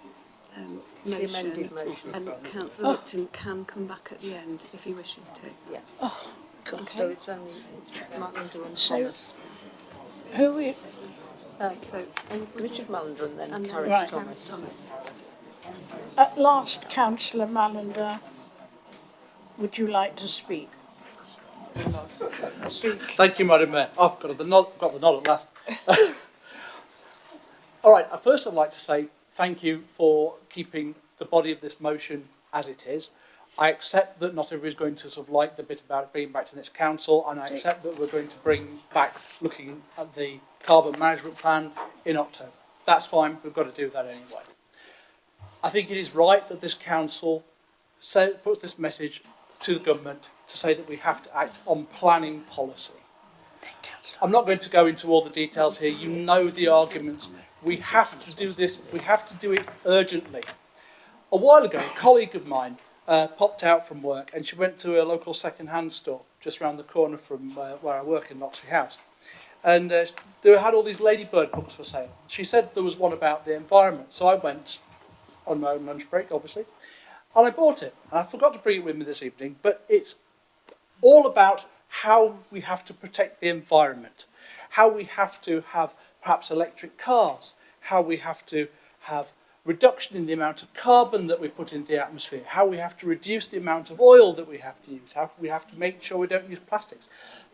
motion, amended motion. and Councillor Upton can come back at the end if he wishes to. Yeah. Oh, God. Okay. So it's only Mallender and So- Thomas. Who we... So anybody? Richard Mallender and then Carys Right. Thomas. Thomas. At last, Councillor Mallender, would you like to speak? Thank you, Madam Mayor. I've got the nod at last. All right, first I'd like to say thank you for keeping the body of this motion as it is. I accept that not everybody's going to sort of like the bit about it being back to next council, and I accept that we're going to bring back looking at the carbon management plan in October. That's fine, we've got to do that anyway. I think it is right that this council puts this message to the government to say that we have to act on planning policy. I'm not going to go into all the details here. You know the arguments. We have to do this. We have to do it urgently. A while ago, a colleague of mine popped out from work and she went to a local second-hand store just around the corner from where I work in Loxley House. And they had all these ladybird books for sale. She said there was one about the environment. So I went on my own lunch break, obviously, and I bought it. And I forgot to bring it with me this evening, but it's all about how we have to protect the environment, how we have to have perhaps electric cars, how we have to have reduction in the amount of carbon that we put into the atmosphere, how we have to reduce the amount of oil that we have to use, how we have to make sure we don't use plastics.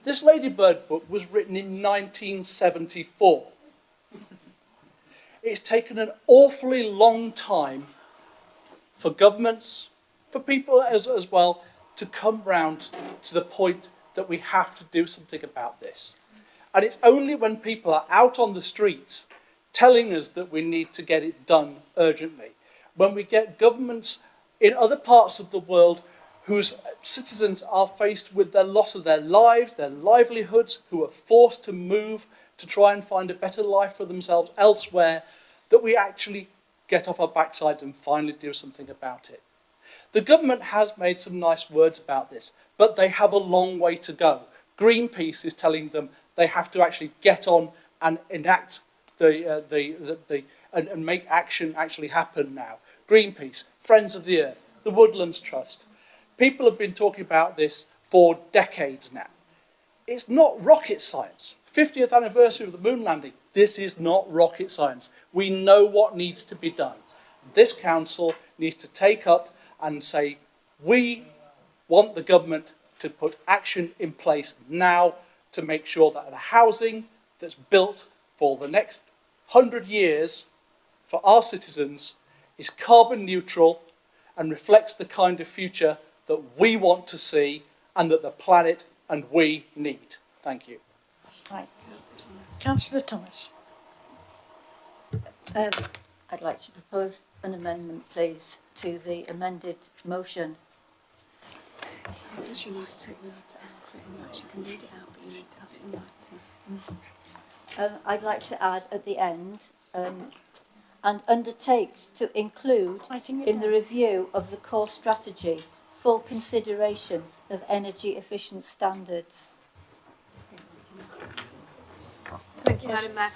This Ladybird book was written in 1974. It's taken an awfully long time for governments, for people as well, to come round to the point that we have to do something about this. And it's only when people are out on the streets telling us that we need to get it done urgently, when we get governments in other parts of the world whose citizens are faced with the loss of their lives, their livelihoods, who are forced to move to try and find a better life for themselves elsewhere, that we actually get off our backsides and finally do something about it. The government has made some nice words about this, but they have a long way to go. Greenpeace is telling them they have to actually get on and enact and make action actually happen now. Greenpeace, Friends of the Earth, the Woodlands Trust. People have been talking about this for decades now. It's not rocket science. 50th anniversary of the moon landing. This is not rocket science. We know what needs to be done. This council needs to take up and say, we want the government to put action in place now to make sure that the housing that's built for the next 100 years for our citizens is carbon neutral and reflects the kind of future that we want to see and that the planet and we need. Thank you. Right. Councillor Thomas. I'd like to propose an amendment, please, to the amended motion. I think she needs to ask for it in writing. She can read it out, but you need to have it in writing. I'd like to add at the end, and undertakes to include in the review of the core strategy full consideration of energy efficient standards. Thank you, Madam Mayor.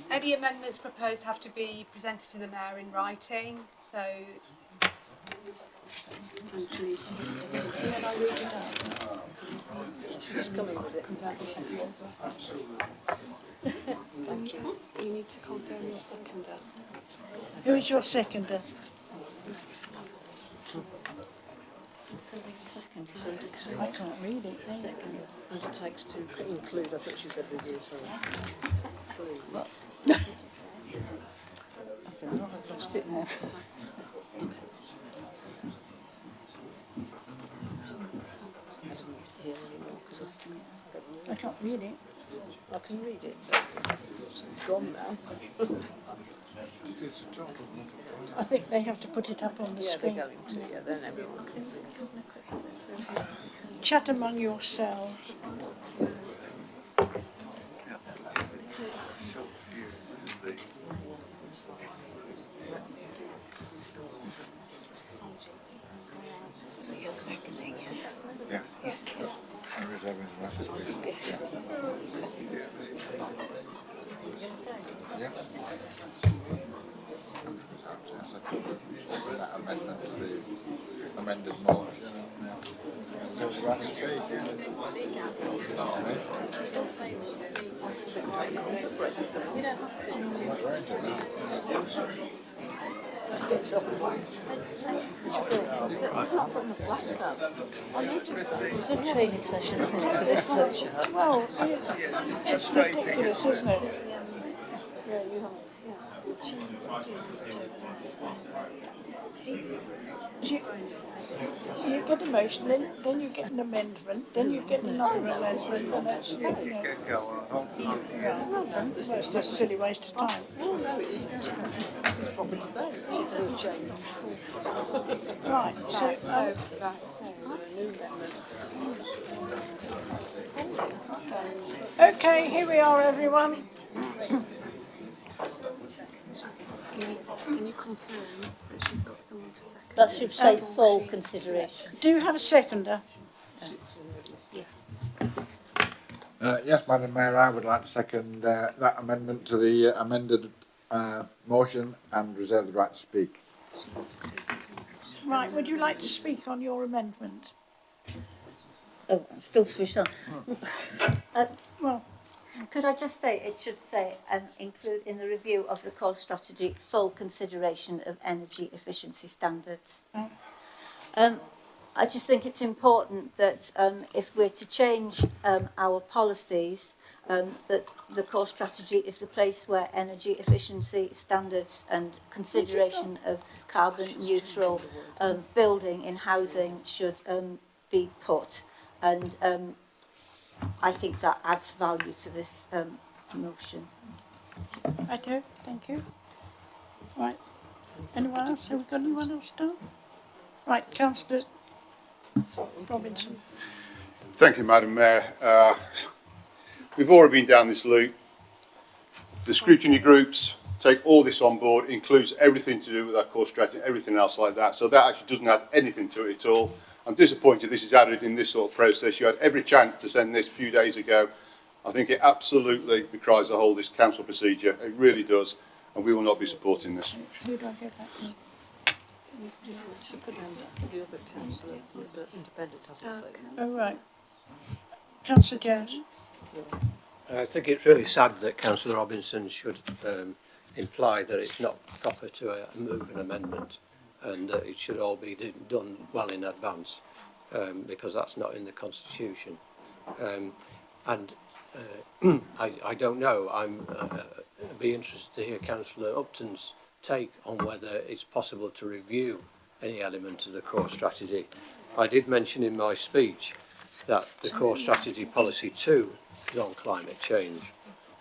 Any amendments proposed have to be presented to the Mayor in writing, so... She's coming with it. Thank you. You need to confirm your seconder. Who is your seconder? Second, I can't read it. Second. Undertakes to include, I thought she said review, sorry. What? I don't know, I've lost it now. I didn't want to hear anymore because I can't read it. I can read it, but it's gone now. I think they have to put it up on the screen. They're going to, then everyone can see it. Chat among yourselves. So you're seconding it? Yeah. Yeah. Yeah. That amendment to the amended motion. It's off the It's a good training session for this workshop. Well, it's ridiculous, isn't it? Yeah, you have. You get a motion, then you get an amendment, then you get another amendment, and that's, you know. Well, it's just a silly waste of time. Right, so, okay, here we are, everyone. Can you confirm that she's got someone to second? That should say full consideration. Do you have a seconder? Yes, Madam Mayor, I would like to second that amendment to the amended motion and reserve the right to speak. Right, would you like to speak on your amendment? Oh, I'm still switched on. Well, could I just say, it should say, include in the review of the core strategy full consideration of energy efficiency standards. I just think it's important that if we're to change our policies, that the core strategy is the place where energy efficiency standards and consideration of carbon neutral building in housing should be put. And I think that adds value to this motion. Okay, thank you. Right. Anyone else? Have we got anyone else done? Right, Councillor Robinson. Thank you, Madam Mayor. We've already been down this loop. The scrutiny groups take all this on board, includes everything to do with our core strategy, everything else like that. So that actually doesn't add anything to it at all. I'm disappointed this is added in this sort of process. You had every chance to send this a few days ago. I think it absolutely decries the whole this council procedure. It really does, and we will not be supporting this. Who do I get that to? Oh, right. Councillor Jones. I think it's really sad that Councillor Robinson should imply that it's not proper to move an amendment and that it should all be done well in advance, because that's not in the Constitution. I don't know. I'd be interested to hear Councillor Upton's take on whether it's possible to review any element of the core strategy. I did mention in my speech that the core strategy policy 2 is on climate change,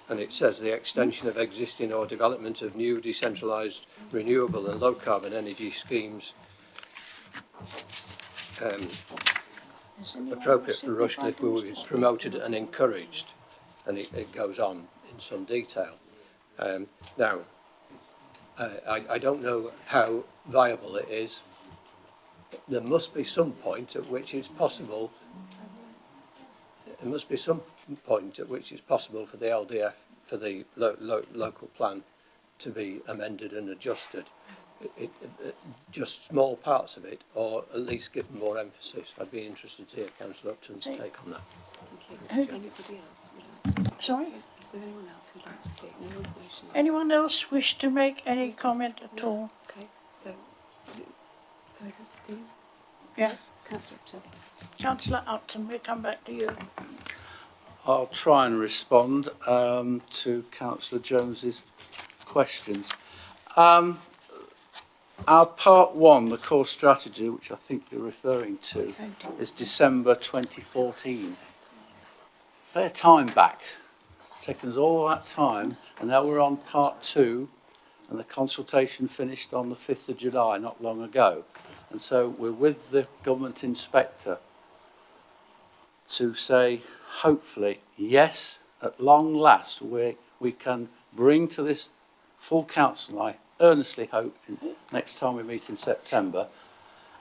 and it says the extension of existing or development of new decentralised renewable and low carbon energy schemes appropriate for Rushcliffe will be promoted and encouraged, and it goes on in some detail. Now, I don't know how viable it is. There must be some point at which it's possible. There must be some point at which it's possible for the LDF, for the local plan, to be amended and adjusted. Just small parts of it, or at least given more emphasis. I'd be interested to hear Councillor Upton's take on that. Thank you. Anybody else would like to? Sorry? Is there anyone else who'd like to speak? No one's motion. Anyone else wish to make any comment at all? Okay, so, sorry, do you? Yeah. Councillor Upton. Councillor Upton, we'll come back to you. I'll try and respond to Councillor Jones's questions. Our part 1, the core strategy, which I think you're referring to, is December 2014. Fair time back. It's taken us all that time, and now we're on part 2, and the consultation finished on the 5th of July, not long ago. And so we're with the government inspector to say, hopefully, yes, at long last, we can bring to this full council, I earnestly hope, next time we meet in September,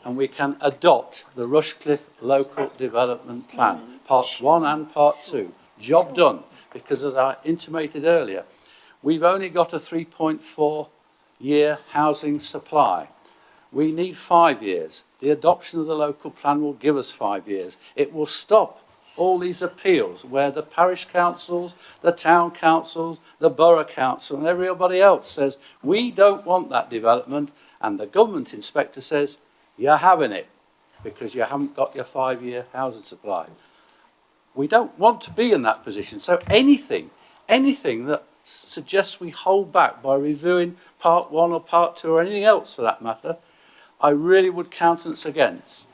and we can adopt the Rushcliffe Local Development Plan, parts 1 and part 2. Job done, because as I intimated earlier, we've only got a 3.4-year housing supply. We need 5 years. The adoption of the local plan will give us 5 years. It will stop all these appeals where the parish councils, the town councils, the borough council and everybody else says, we don't want that development, and the government inspector says, you're having it because you haven't got your 5-year housing supply. We don't want to be in that position. So anything that suggests we hold back by reviewing part 1 or part 2 or anything else for that matter, I really would countenance against.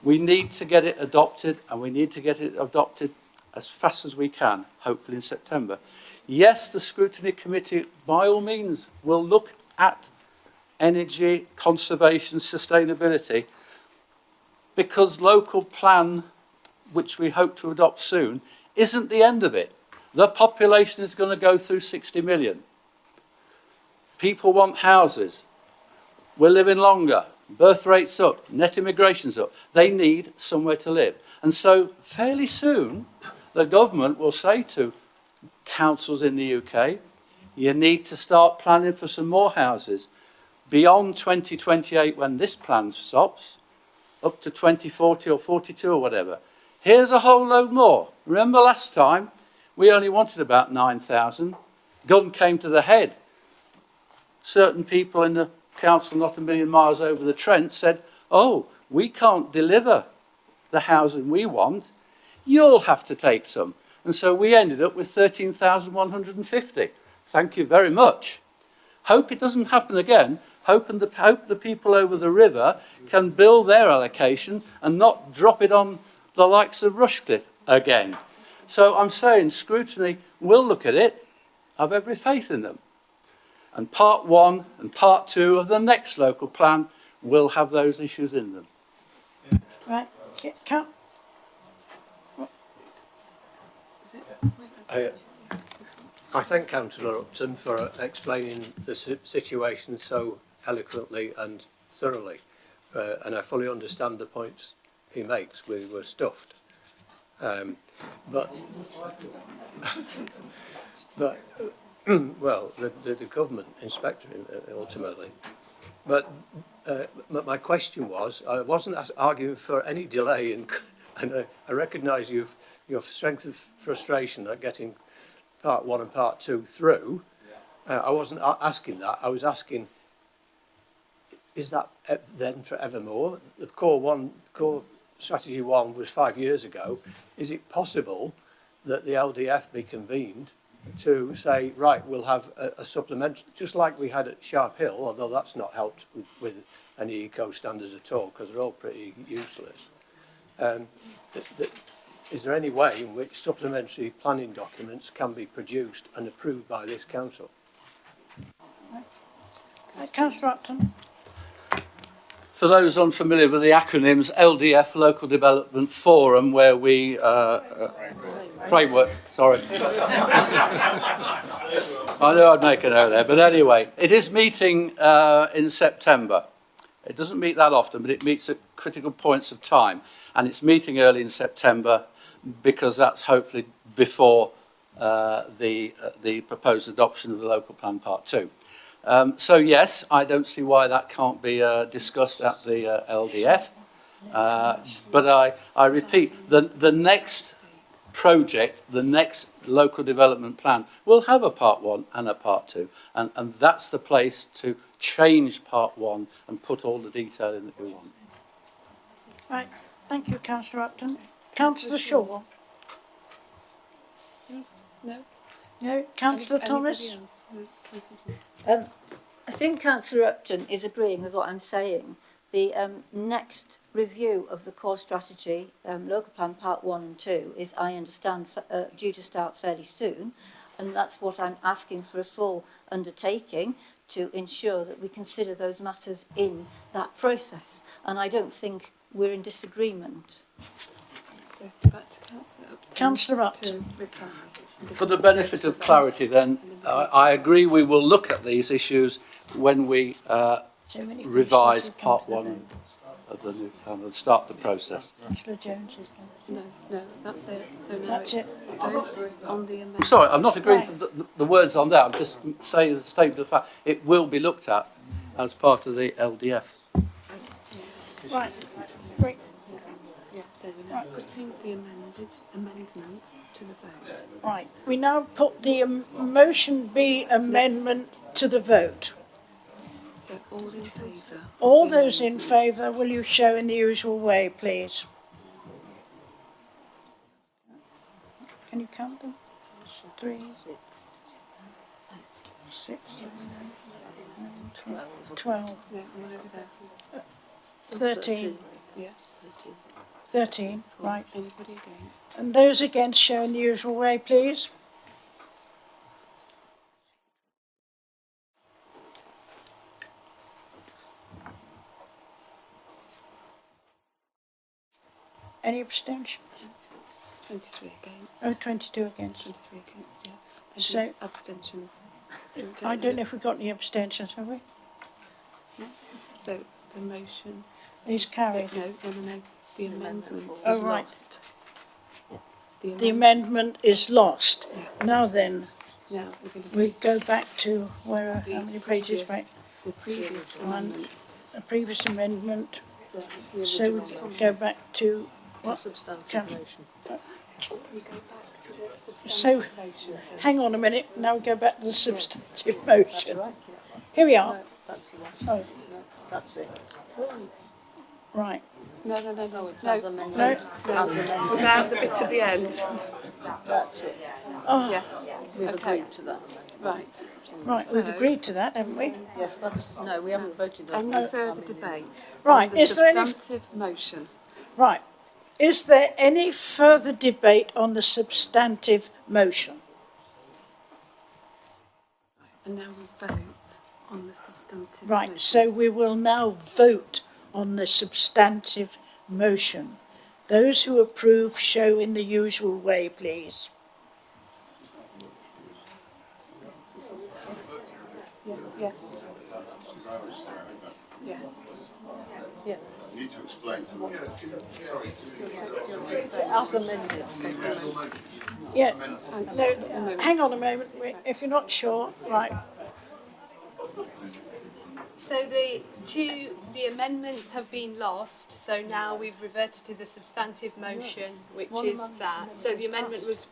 We need to get it adopted, and we need to get it adopted as fast as we can, hopefully in September. Yes, the scrutiny committee, by all means, will look at energy, conservation, sustainability, because local plan, which we hope to adopt soon, isn't the end of it. The population is going to go through 60 million. People want houses. We're living longer. Birth rate's up. Net immigration's up. They need somewhere to live. And so fairly soon, the government will say to councils in the UK, you need to start planning for some more houses. Beyond 2028, when this plan stops, up to 2040 or 42 or whatever, Here's a whole load more. Remember last time, we only wanted about 9,000. Gun came to the head. Certain people in the council not a million miles over the Trent said, oh, we can't deliver the housing we want. You'll have to take some. And so we ended up with 13,150. Thank you very much. Hope it doesn't happen again. Hope the people over the river can bill their allocation and not drop it on the likes of Rushcliffe again. So I'm saying scrutiny will look at it. I've every faith in them. And part 1 and part 2 of the next local plan will have those issues in them. Right. I thank Councillor Upton for explaining the situation so eloquently and thoroughly, and I fully understand the points he makes. We were stuffed, but well, the government inspector ultimately. But my question was, I wasn't arguing for any delay, and I recognise your strength of frustration at getting part 1 and part 2 through. I wasn't asking that. I was asking, is that then forevermore? The core strategy 1 was 5 years ago. Is it possible that the LDF be convened to say, right, we'll have a supplement, just like we had at Sharp Hill, although that's not helped with any eco standards at all, because they're all pretty useless. Is there any way in which supplementary planning documents can be produced and approved by this council? Councillor Upton. For those unfamiliar with the acronyms, LDF, Local Development Forum, where we... framework, sorry. I knew I'd make an error there, but anyway, it is meeting in September. It doesn't meet that often, but it meets at critical points of time. And it's meeting early in September because that's hopefully before the proposed adoption of the local plan part 2. So yes, I don't see why that can't be discussed at the LDF. But I repeat, the next project, the next local development plan will have a part 1 and a part 2. And that's the place to change part 1 and put all the detail in that we want. Right. Thank you, Councillor Upton. Councillor Shaw. Yes. No. No. Councillor Thomas. No. Councillor Thomas. I think Councillor Upton is agreeing with what I'm saying. The next review of the core strategy, local plan part 1 and 2, is, I understand, due to start fairly soon, and that's what I'm asking for a full undertaking to ensure that we consider those matters in that process. And I don't think we're in disagreement. So back to Councillor Upton. Councillor Upton. For the benefit of clarity then, I agree we will look at these issues when we revise part 1 of the new plan and start the process. Councillor Jones is No, that's it. So now that's it's vote on the amendment. I'm sorry, I'm not agreeing to the words on that. I'm just saying the statement of fact. It will be looked at as part of the LDF. Right. Great. Yeah, so we're now putting the amendment to the vote. Right. We now put the motion B amendment to the vote. So all in favour? All those in favour, will you show in the usual way, please? Can you count them? 3, 6, 12. No, one over there. 13. Yeah. 13, right. Anybody against? And those against show in the usual way, please. Any abstentions? 23 against. Oh, 22 against. 23 against, yeah. So, abstentions. I don't know if we've got any abstentions, have we? No. So the motion is carried. No. The amendment Oh, is right. lost. The amendment is lost. Yeah. Now then, Now we're going to we go back to where, how many pages previous- back? the previous One, amendment. a previous amendment. The So original we one. go back to What? Substantive motion. So, hang on a minute. Now we go back to the substantive motion. Here we are. No, that's the one. Oh. No, that's it. Right. No, it's no. as amended. No. As amended. Without the bit at the end. That's it. Oh. Yeah. We've Okay. agreed to that. Right. Right, we've So- agreed to that, haven't we? Yes, that's, no, we haven't voted on Any it. further debate? Right, On the is there any- substantive motion? Right. Is there any further debate on the substantive motion? And now we vote on the substantive Right, motion. so we will now vote on the substantive motion. Those who approve show in the usual way, please. Yes. Yeah. Yeah. You need to explain to me. As amended. Yeah, no, hang on a moment, if you're not sure, right. So the amendments have been lost, so now we've reverted to the substantive motion, which is that. So the amendment was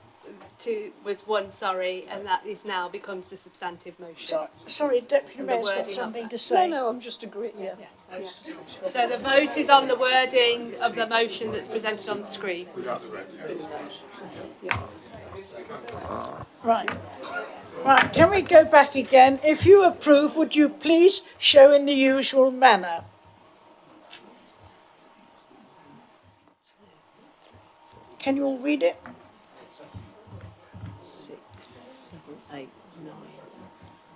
one, sorry, and that is now becomes the substantive motion. Sorry, Deputy And the Mayor's got wording of something that. to say. No, I'm just agreeing, yeah. So the vote is on the wording of the motion that's presented on the screen. Right. Right, can we go back again? If you approve, would you please show in the usual manner? Can you all read it? 6, 7, 8, 9.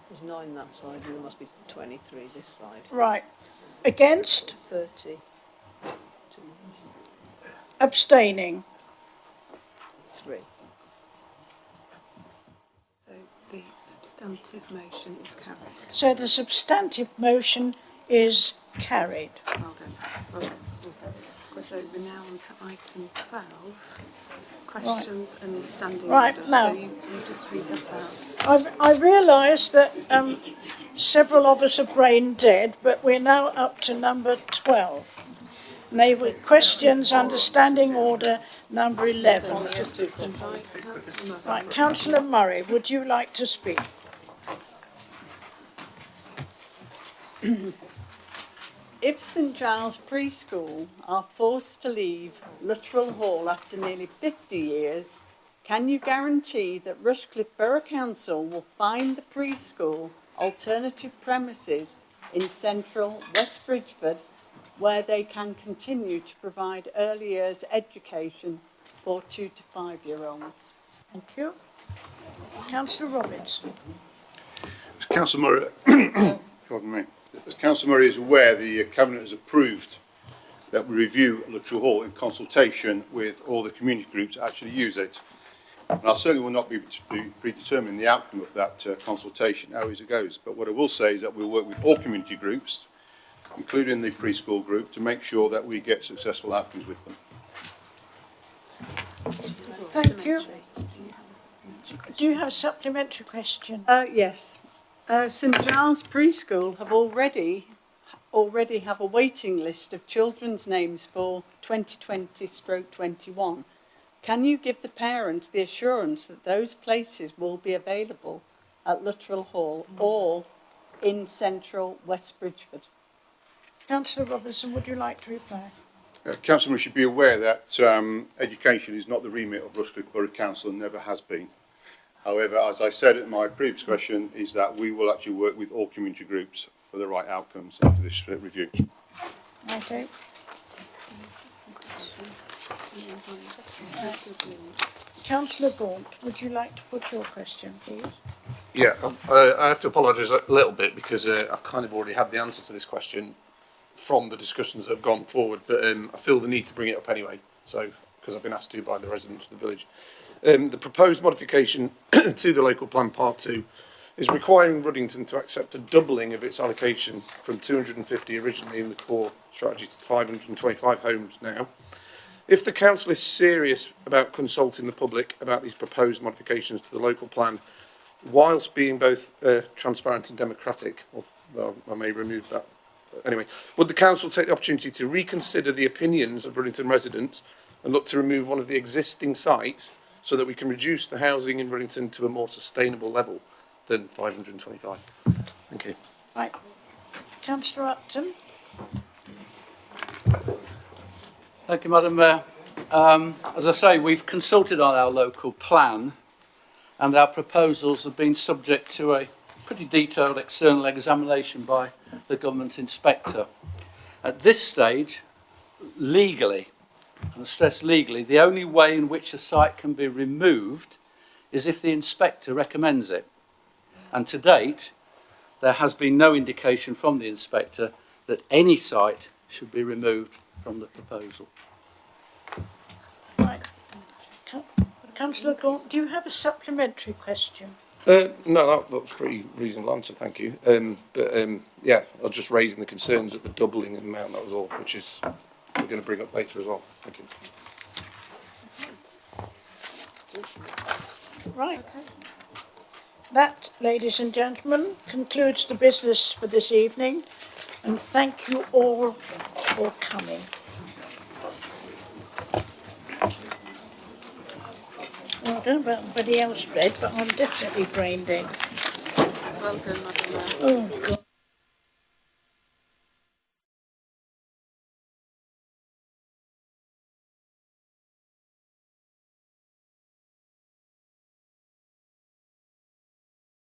There's 9 that side, and there must be 23 this side. Right. Against? 30. Abstaining? 3. So the substantive motion is carried. So the substantive motion is carried. Well done. Well done. So we're now on to item 12. Questions and standing Right, order. now. So you just read that out. I realise that several of us are brain dead, but we're now up to number 12. And they were questions under standing order number 11. Right, Councillor Murray, would you like to speak? If St Giles Preschool are forced to leave Luttrell Hall after nearly 50 years, can you guarantee that Rushcliffe Borough Council will find the preschool alternative premises in central West Bridgford where they can continue to provide early years education for 2 to 5 year olds? Thank you. Councillor Roberts. As Councillor Murray, pardon me. As Councillor Murray is aware, the Cabinet has approved that we review Luttrell Hall in consultation with all the community groups that actually use it. And I certainly will not be predetermining the outcome of that consultation, how it goes. But what I will say is that we'll work with all community groups, including the preschool group, to make sure that we get successful outcomes with them. Thank you. Do you have a supplementary question? Yes. St Giles Preschool have already have a waiting list of children's names for 2020/21. Can you give the parents the assurance that those places will be available at Luttrell Hall or in central West Bridgford? Councillor Robertson, would you like to reply? Councillor Murray should be aware that education is not the remit of Rushcliffe Borough Council and never has been. However, as I said at my previous question, is that we will actually work with all community groups for the right outcomes after this review. Okay. Councillor Gaunt, would you like to put your question, please? Yeah, I have to apologise a little bit because I've kind of already had the answer to this question from the discussions that have gone forward, but I feel the need to bring it up anyway, so because I've been asked to by the residents of the village. The proposed modification to the local plan part 2 is requiring Ruddington to accept a doubling of its allocation from 250 originally in the core strategy to 525 homes now. If the council is serious about consulting the public about these proposed modifications to the local plan, whilst being both transparent and democratic, well, I may remove that anyway, would the council take the opportunity to reconsider the opinions of Runnington residents and look to remove one of the existing sites so that we can reduce the housing in Runnington to a more sustainable level than 525? Thank you. Right. Councillor Upton. Thank you, Madam Mayor. As I say, we've consulted on our local plan, and our proposals have been subject to a pretty detailed external examination by the government inspector. At this stage, legally, and I stress legally, the only way in which a site can be removed is if the inspector recommends it. And to date, there has been no indication from the inspector that any site should be removed from the proposal. Right. Councillor Gaunt, do you have a supplementary question? No, that was a pretty reasonable answer, thank you. Yeah, I was just raising the concerns at the doubling in amount, that was all, which is we're going to bring up later as well. Thank you. Right. That, ladies and gentlemen, concludes the business for this evening, and thank you all for coming. Well, I don't know about anybody else, Red, but I'm definitely brain dead. Well done, Madam Mayor. Oh, God.